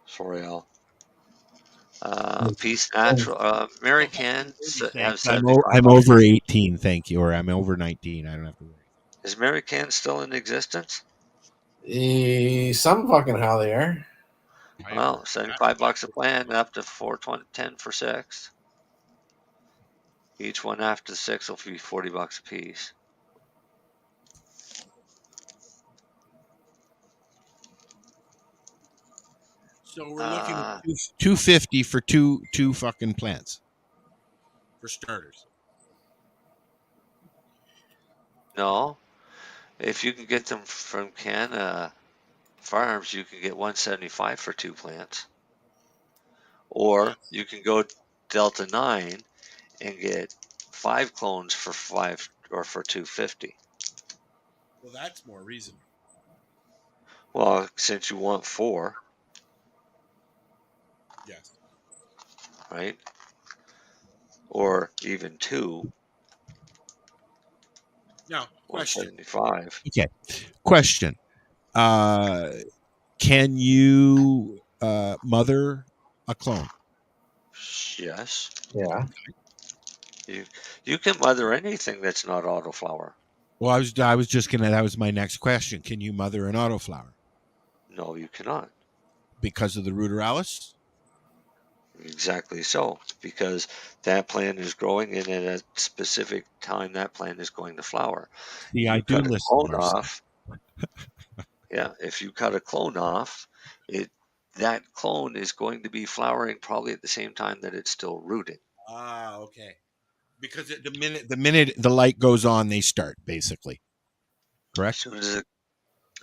Sorry, Al. Peace Natural. Marijane have said I'm over 18, thank you, or I'm over 19. I don't have to worry. Is Marijane still in existence? Some fucking how they are. Well, $75 a plant, up to $410 for 6. Each one after 6 will be $40 a piece. So we're looking at $250 for two fucking plants. For starters. No. If you can get them from Canada Farms, you can get $175 for 2 plants. Or you can go Delta 9 and get 5 clones for 5 or for $250. Well, that's more reasonable. Well, since you want 4. Yes. Right? Or even 2. Now, question. 175. Okay. Question. Can you mother a clone? Yes. Yeah. You can mother anything that's not autoflower. Well, I was just gonna. That was my next question. Can you mother an autoflower? No, you cannot. Because of the ruderalis? Exactly so. Because that plant is growing, and at a specific time, that plant is going to flower. See, I do listen. Clone off. Yeah, if you cut a clone off, that clone is going to be flowering probably at the same time that it's still rooting. Ah, okay. Because the minute the light goes on, they start basically. Correct.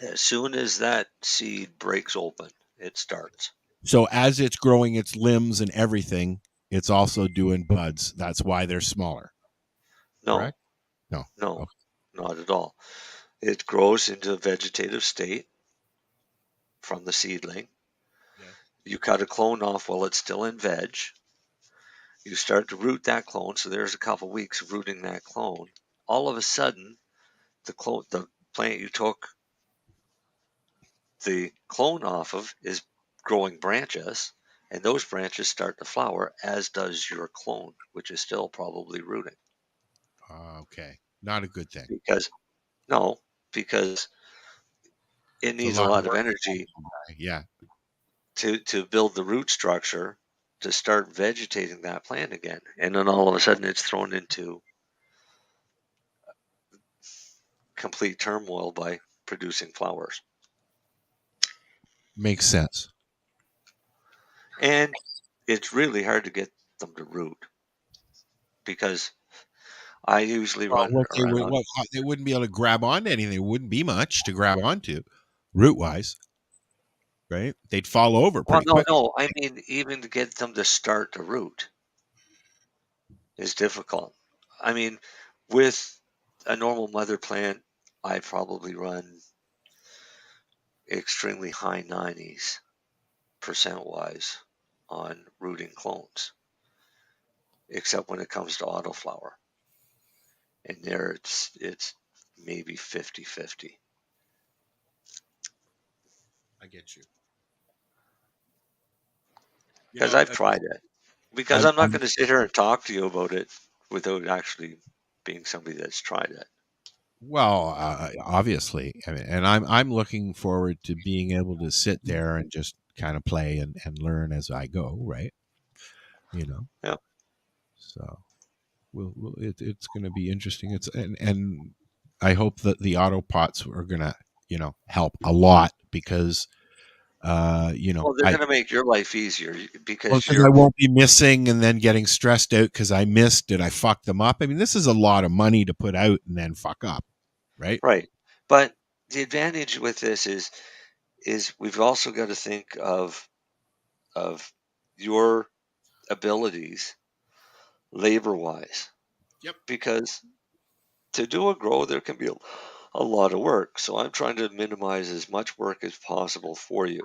As soon as that seed breaks open, it starts. So as it's growing its limbs and everything, it's also doing buds. That's why they're smaller. No, correct? No, okay. Not at all. It grows into a vegetative state from the seedling. Yeah. You cut a clone off while it's still in veg. You start to root that clone, so there's a couple weeks of rooting that clone. All of a sudden, the plant you took the clone off of is growing branches, and those branches start to flower, as does your clone, which is still probably rooting. Okay, not a good thing. Because it needs a lot of energy. Yeah. To build the root structure to start vegetating that plant again, and then all of a sudden it's thrown into complete turmoil by producing flowers. Makes sense. And it's really hard to get them to root, because I usually run around. They wouldn't be able to grab onto anything. There wouldn't be much to grab onto, root wise. Right? They'd fall over pretty quick. No. I mean, even to get them to start to root is difficult. I mean, with a normal mother plant, I probably run extremely high 90s percent-wise on rooting clones, except when it comes to autoflower. And there it's maybe 50-50. I get you. Because I've tried it. Because I'm not going to sit here and talk to you about it without actually being somebody that's tried it. Well, obviously, I mean, and I'm looking forward to being able to sit there and just kind of play and learn as I go, right? You know. Yeah. So, it's going to be interesting. It's and I hope that the auto pots are going to help a lot because Well, they're going to make your life easier because I won't be missing and then getting stressed out because I missed. Did I fuck them up? I mean, this is a lot of money to put out and then fuck up, right? Right. But the advantage with this is we've also got to think of your abilities labor-wise. Yep. Because to do a grow, there can be a lot of work. So I'm trying to minimize as much work as possible for you.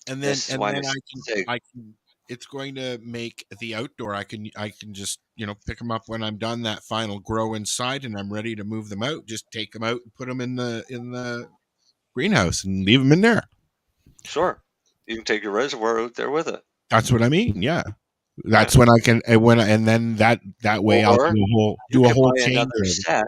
And then I can it's going to make the outdoor. I can just pick them up when I'm done that final grow inside and I'm ready to move them out. Just take them out and put them in the greenhouse and leave them in there. Sure, you can take your reservoir out there with it. That's what I mean. Yeah, that's when I can and then that way I'll do a whole change set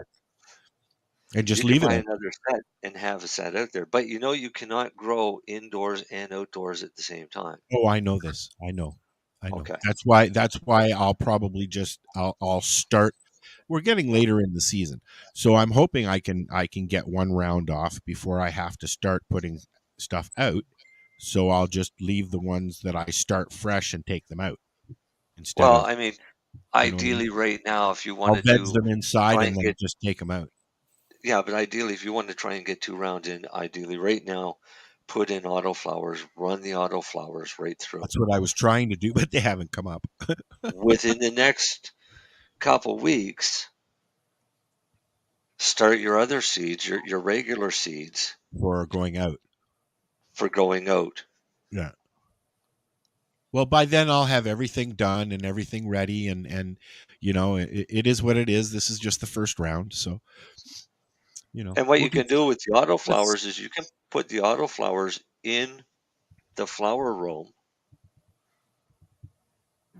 and just leave it. Buy another set and have a set out there, but you cannot grow indoors and outdoors at the same time. Oh, I know this. I know. Okay. That's why I'll probably I'll start. We're getting later in the season, so I'm hoping I can get one round off before I have to start putting stuff out. So I'll just leave the ones that I start fresh and take them out. I mean, ideally, right now, if you wanted I'll veg them inside and then just take them out. Yeah, but ideally, if you want to try and get 2 rounds in, ideally, right now, put in autoflowers, run the autoflowers right through. That's what I was trying to do, but they haven't come up. Within the next couple weeks, start your other seeds, your regular seeds. For going out. Yeah. Well, by then I'll have everything done and everything ready, and it is what it is. This is just the first round, so And what you can do with the autoflowers is you can put the autoflowers in the flower room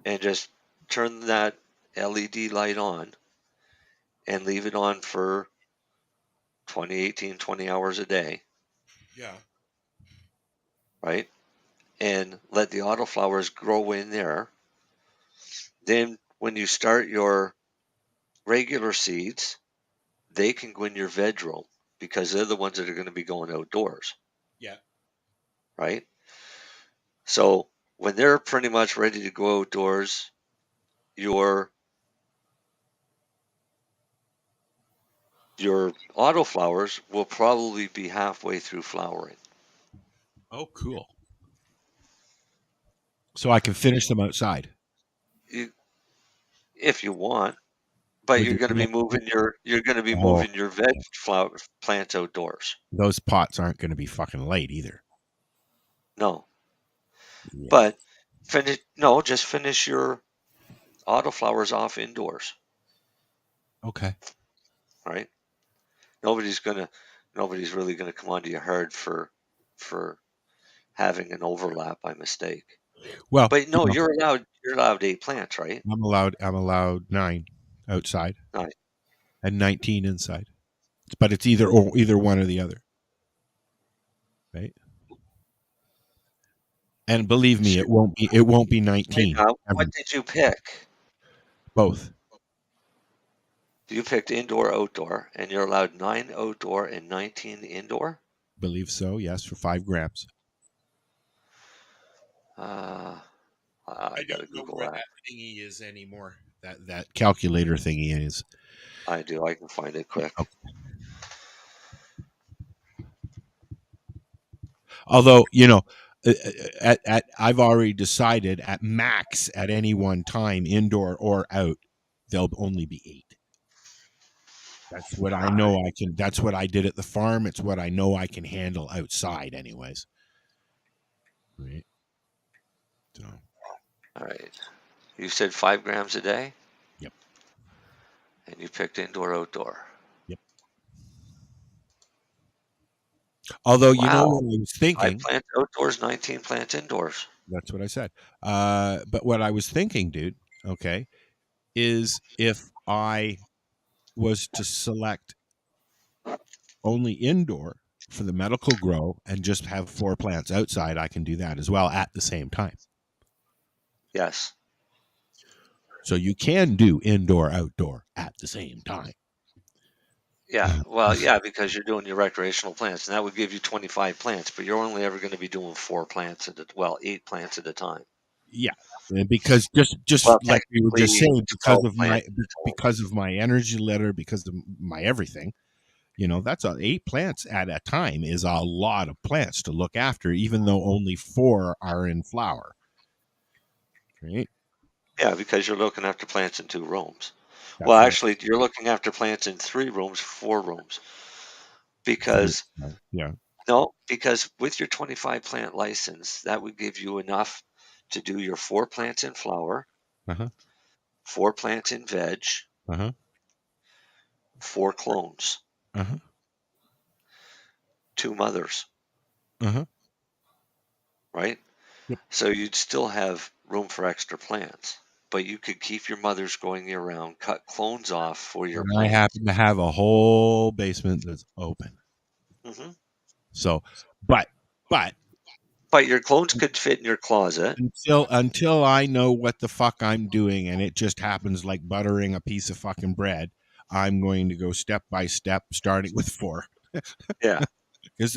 and just turn that LED light on and leave it on for 20 hours a day. Yeah. Right? And let the autoflowers grow in there. Then when you start your regular seeds, they can go in your veg room because they're the ones that are going to be going outdoors. Yeah. Right? So when they're pretty much ready to go outdoors, your autoflowers will probably be halfway through flowering. Oh, cool. So I can finish them outside. If you want, but you're going to be moving your veg flower plants outdoors. Those pots aren't going to be fucking light either. No. Yeah. But just finish your autoflowers off indoors. Okay. Right? Nobody's really gonna come onto you hard for having an overlap by mistake. Well, but no, you're allowed 8 plants, right? I'm allowed 9 outside. 9. And 19 inside. But it's either one or the other. Right? And believe me, it won't be 19. Right now, what did you pick? Both. You picked indoor, outdoor, and you're allowed 9 outdoor and 19 indoor? Believe so, yes, for 5 grams. I gotta Google what that thingy is anymore. That calculator thingy is. I do. I can find it quick. Okay. Although, I've already decided at max at any one time, indoor or out, there'll only be 8. That's what I know I can. That's what I did at the farm. It's what I know I can handle outside, anyways. Right. So. All right. You said 5 grams a day? Yep. And you picked indoor, outdoor. Yep. Although, you know Wow. what I was thinking. 5 plants outdoors, 19 plants indoors. That's what I said. But what I was thinking, dude, okay, is if I was to select only indoor for the medical grow and just have 4 plants outside, I can do that as well at the same time. Yes. So you can do indoor, outdoor at the same time. Yeah. Well, yeah, because you're doing your recreational plants, and that would give you 25 plants, but you're only ever going to be doing 4 plants 8 plants at a time. Yeah, because just Well, like we were just saying, 12 plants. because of my energy letter, because of my everything, you know, that's 8 plants at a time is a lot of plants to look after, even though only 4 are in flower. Right? Yeah, because you're looking after plants in 2 rooms. That's Well, right. actually, you're looking after plants in 3 rooms, 4 rooms. Because because with your 25 plant license, that would give you enough to do your 4 plants in flower, 4 plants in veg, 4 clones, 2 mothers. Right? Yep. So you'd still have room for extra plants, but you could keep your mothers going year round, cut clones off for your And plants. I happen to have a whole basement that's open. So, but your clones could fit in your closet until I know what the fuck I'm doing, and it just happens like buttering a piece of fucking bread. I'm going to go step by step, starting with 4. Yeah. Because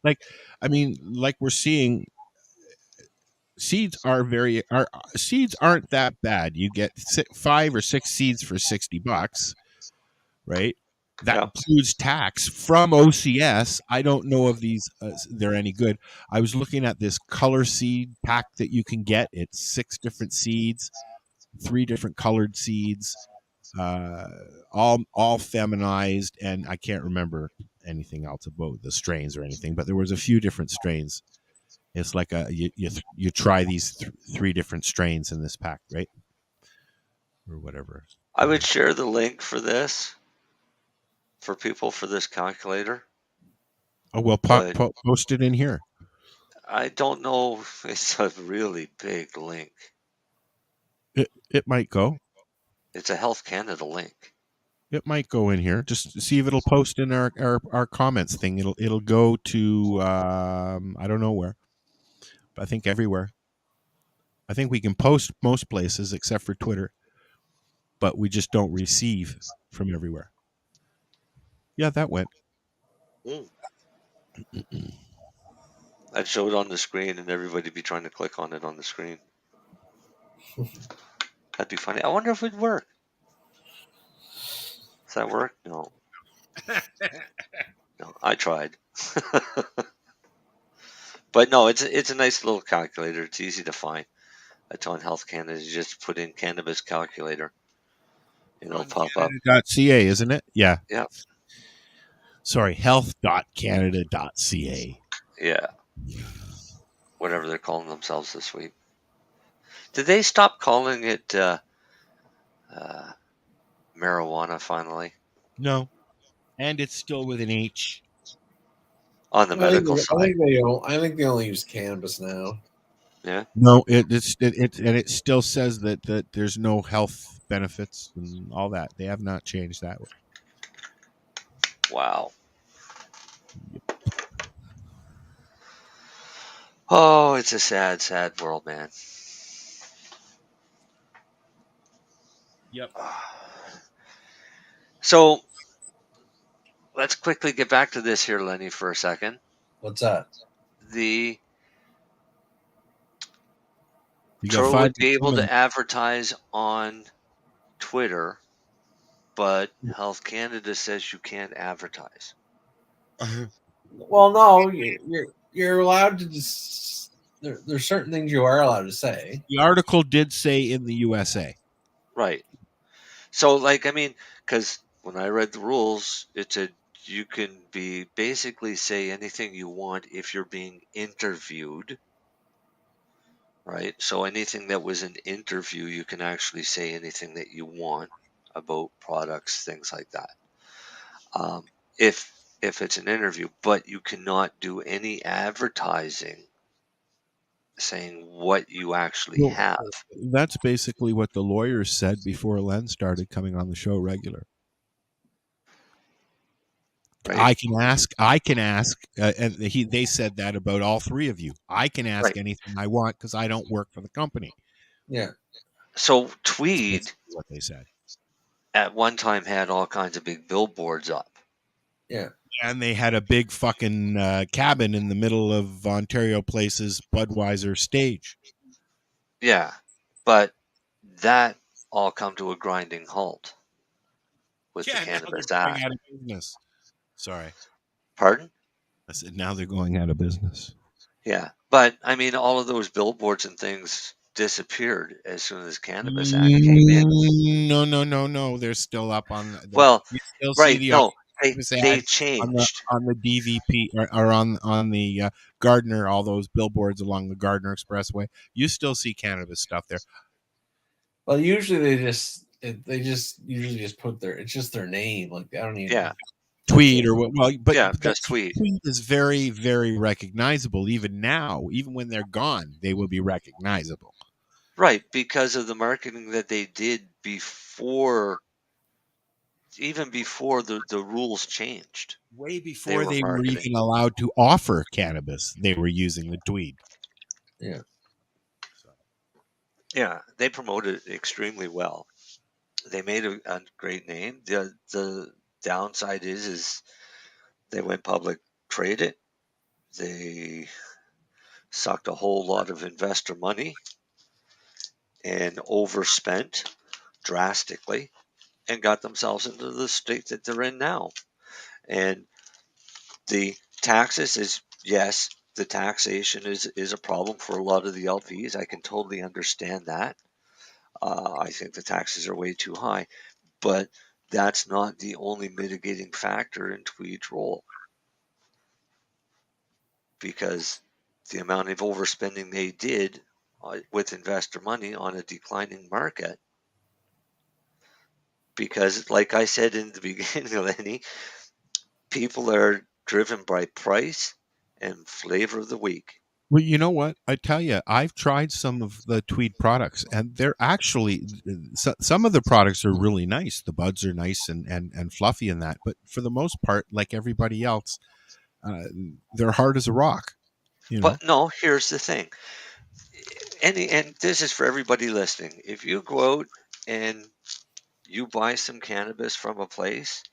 like we're seeing, seeds aren't that bad. You get 5 or 6 seeds for $60, right? That includes tax from OCS. I don't know if these they're any good. I was looking at this color seed pack that you can get. It's 6 different seeds, 3 different colored seeds, all feminized, and I can't remember anything else about the strains or anything. But there was a few different strains. It's like you try these 3 different strains in this pack, right? Or whatever. I would share the link for this for people for this calculator. Oh, well, post it in here. I don't know if it's a really big link. It might go. It's a Health Canada link. It might go in here. Just see if it'll post in our comments thing. It'll go to I don't know where, but I think everywhere. I think we can post most places except for Twitter, but we just don't receive from everywhere. Yeah, that went. I'd show it on the screen, and everybody be trying to click on it on the screen. That'd be funny. I wonder if it'd work. Does that work? No. No, I tried. But no, it's a nice little calculator. It's easy to find. It's on Health Canada. You just put in cannabis calculator. It'll pop up. .ca, isn't it? Yeah. Yeah. Sorry, health.canada.ca. Yeah. Whatever they're calling themselves this week. Did they stop calling it marijuana finally? No. And it's still with an H. On the medical side. I think they only use cannabis now. Yeah. No, it still says that there's no health benefits and all that. They have not changed that. Wow. Oh, it's a sad, sad world, man. Yep. So let's quickly get back to this here, Lennie, for a second. What's that? Troy would be able to advertise on Twitter, but Health Canada says you can't advertise. Well, no, you're allowed to just. There's certain things you are allowed to say. The article did say in the USA. Right. So, because when I read the rules, it said you can basically say anything you want if you're being interviewed, right? So anything that was an interview, you can actually say anything that you want about products, things like that. If it's an interview, but you cannot do any advertising saying what you actually Well, have. that's basically what the lawyers said before Len started coming on the show regular. Right? I can ask, and they said that about all three of you. I can ask anything I want because I don't work for the company. Yeah. So Tweed, that's what they said, at one time had all kinds of big billboards up. Yeah. And they had a big fucking cabin in the middle of Ontario Place's Budweiser stage. Yeah, but that all come to a grinding halt with the Cannabis now they're Act. going out of business. Sorry. Pardon? I said now they're going out of business. Yeah, but I mean, all of those billboards and things disappeared as soon as Cannabis Act came in. No. They're still up on the. Well, you still right? see the No, they ad changed on the DVP or on the Gardner, all those billboards along the Gardner Expressway. You still see cannabis stuff there. Well, usually they just usually just put it's just their name. Like I don't even. Tweed or what? Well, but just Tweed. Tweed is very, very recognizable. Even now, even when they're gone, they will be recognizable. Right, because of the marketing that they did even before the rules changed. Way before they were even allowed to offer cannabis, they were using the Tweed. Yeah. Yeah, they promoted it extremely well. They made a great name. The downside is they went public, traded. They sucked a whole lot of investor money and overspent drastically and got themselves into the state that they're in now. And the taxes is, yes, the taxation is a problem for a lot of the LPs. I can totally understand that. I think the taxes are way too high, but that's not the only mitigating factor in Tweed's role, because the amount of overspending they did with investor money on a declining market, because like I said in the beginning, Lenny, people are driven by price and flavor of the week. Well, you know what? I tell you, I've tried some of the Tweed products, and they're actually some of the products are really nice. The buds are nice and fluffy and that, but for the most part, like everybody else, they're hard as a rock. But no, here's the thing. And this is for everybody listening. If you go out and you buy some cannabis from a place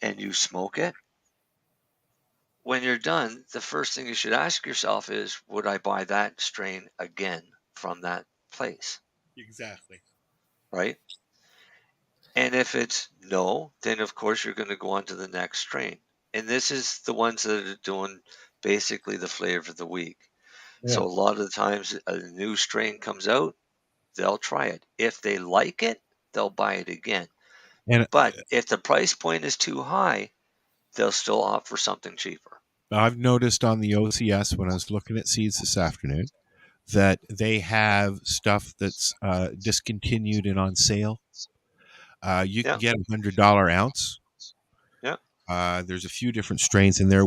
and you smoke it, when you're done, the first thing you should ask yourself is, would I buy that strain again from that place? Exactly. Right? And if it's no, then of course you're going to go on to the next strain. And this is the ones that are doing basically the flavor of the week. Yeah. So a lot of the times a new strain comes out, they'll try it. If they like it, they'll buy it again. But if the price point is too high, they'll still opt for something cheaper. I've noticed on the OCS when I was looking at seeds this afternoon that they have stuff that's discontinued and on sale. You can get $100 ounce. Yeah. There's a few different strains in there.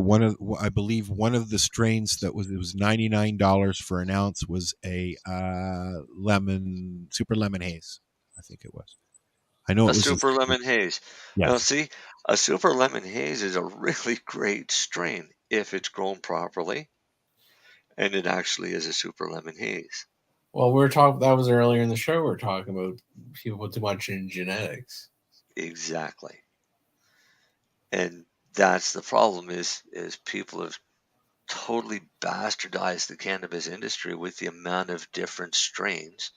I believe one of the strains that was $99 for an ounce was a super lemon haze. I think it was. I know it was super lemon haze. Yes. Now, see, a super lemon haze is a really great strain if it's grown properly, and it actually is a super lemon haze. Well, that was earlier in the show. We were talking about people put too much in genetics. Exactly. And that's the problem is people have totally bastardized the cannabis industry with the amount of different strains.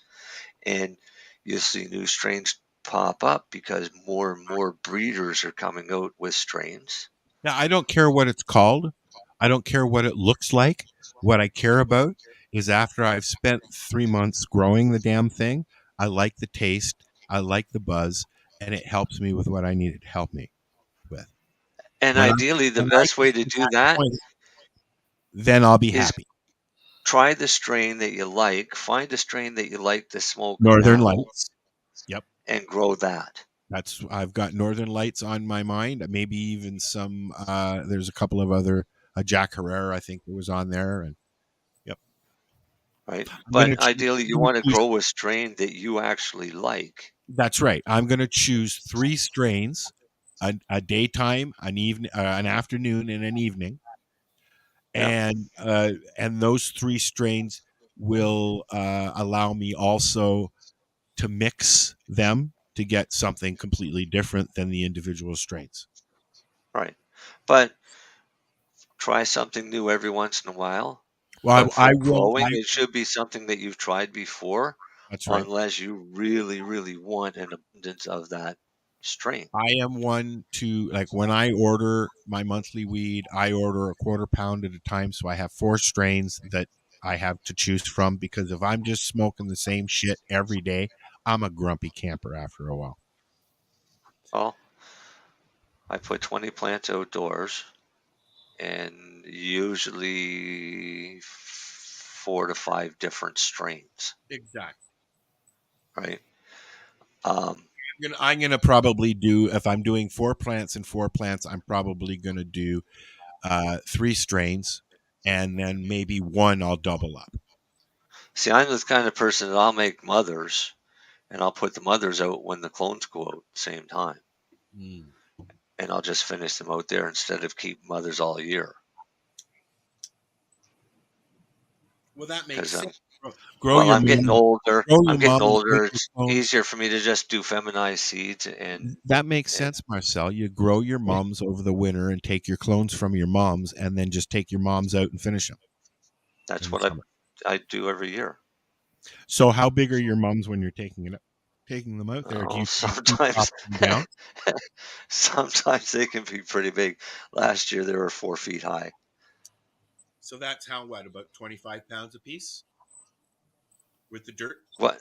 And you'll see new strains pop up because more and more breeders are coming out with strains. Now, I don't care what it's called. I don't care what it looks like. What I care about is after I've spent 3 months growing the damn thing, I like the taste, I like the buzz, and it helps me with what I need it to help me with. And When ideally, the best way to do that then I'll be is happy. try the strain that you like. Find a strain that you like to smoke Northern now Lights. Yep. and grow that. I've got Northern Lights on my mind. Maybe even some. There's a couple of other. Jack Herrera, I think, was on there, and yep. Right, but ideally, you want to grow a strain that you actually like. That's right. I'm going to choose 3 strains: a daytime, an evening, an afternoon, and an evening. Yeah. And those 3 strains will allow me also to mix them to get something completely different than the individual strains. Right, but try something new every once in a while. Well, but for growing, it should be something that you've tried before. That's right. Unless you really, really want an abundance of that strain. I am one to, like, when I order my monthly weed, I order a quarter pound at a time, so I have 4 strains that I have to choose from, because if I'm just smoking the same shit every day, I'm a grumpy camper after a while. Well, I put 20 plants outdoors, and usually 4 to 5 different strains. Exactly. Right. I'm gonna probably do, if I'm doing 4 plants and 4 plants, I'm probably gonna do 3 strains, and then maybe 1 I'll double up. See, I'm the kind of person that I'll make mothers, and I'll put the mothers out when the clones go out at the same time. And I'll just finish them out there instead of keep mothers all year. Well, that makes sense. I'm getting older. It's easier for me to just do feminized seeds, and that makes sense, Marcel. You grow your mums over the winter and take your clones from your mums, and then just take your moms out and finish them. That's what I do every year. So, how big are your mums when you're taking them out there? Do you sometimes them down? Sometimes they can be pretty big. Last year they were 4 feet high. So that's about 25 pounds a piece with the dirt? What?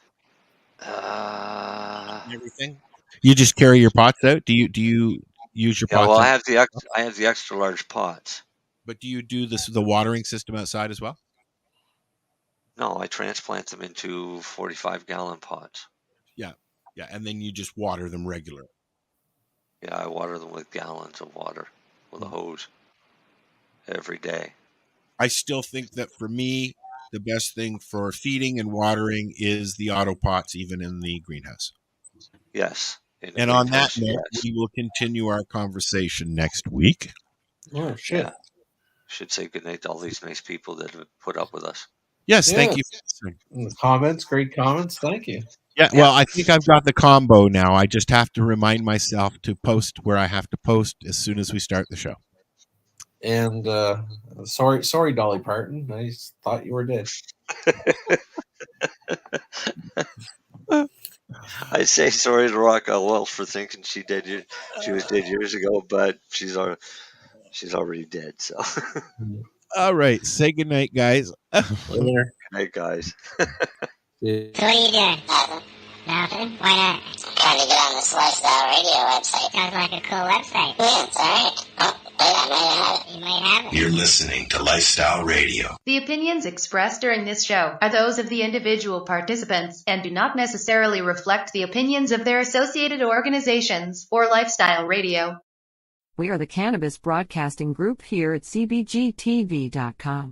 Everything? You just carry your pots out? Do you use your pots? Well, I have the extra large pots. But do you do the watering system outside as well? No, I transplant them into 45-gallon pots. Yeah, and then you just water them regularly. Yeah, I water them with gallons of water with a hose every day. I still think that for me, the best thing for feeding and watering is the auto pots, even in the greenhouse. Yes. And on that note, we will continue our conversation next week. Oh, shit. Yeah. Should say goodnight to all these nice people that have put up with us. Yes, thank you. And the comments, great comments. Thank you. Yeah, well, I think I've got the combo now. I just have to remind myself to post where I have to post as soon as we start the show. And sorry, Dolly Parton. I thought you were dead. I say sorry to Raquel Welch for thinking she was dead years ago, but she's already dead. So. All right, say goodnight, guys. Good night, guys. So what are you doing? Nothing. Why not? Trying to get on this Lifestyle Radio website. Sounds like a cool website. Yeah, it's alright. Oh, wait, I might have it. You might have it. You're listening to Lifestyle Radio. The opinions expressed during this show are those of the individual participants and do not necessarily reflect the opinions of their associated organizations or Lifestyle Radio. We are the Cannabis Broadcasting Group here at cbgtv.com.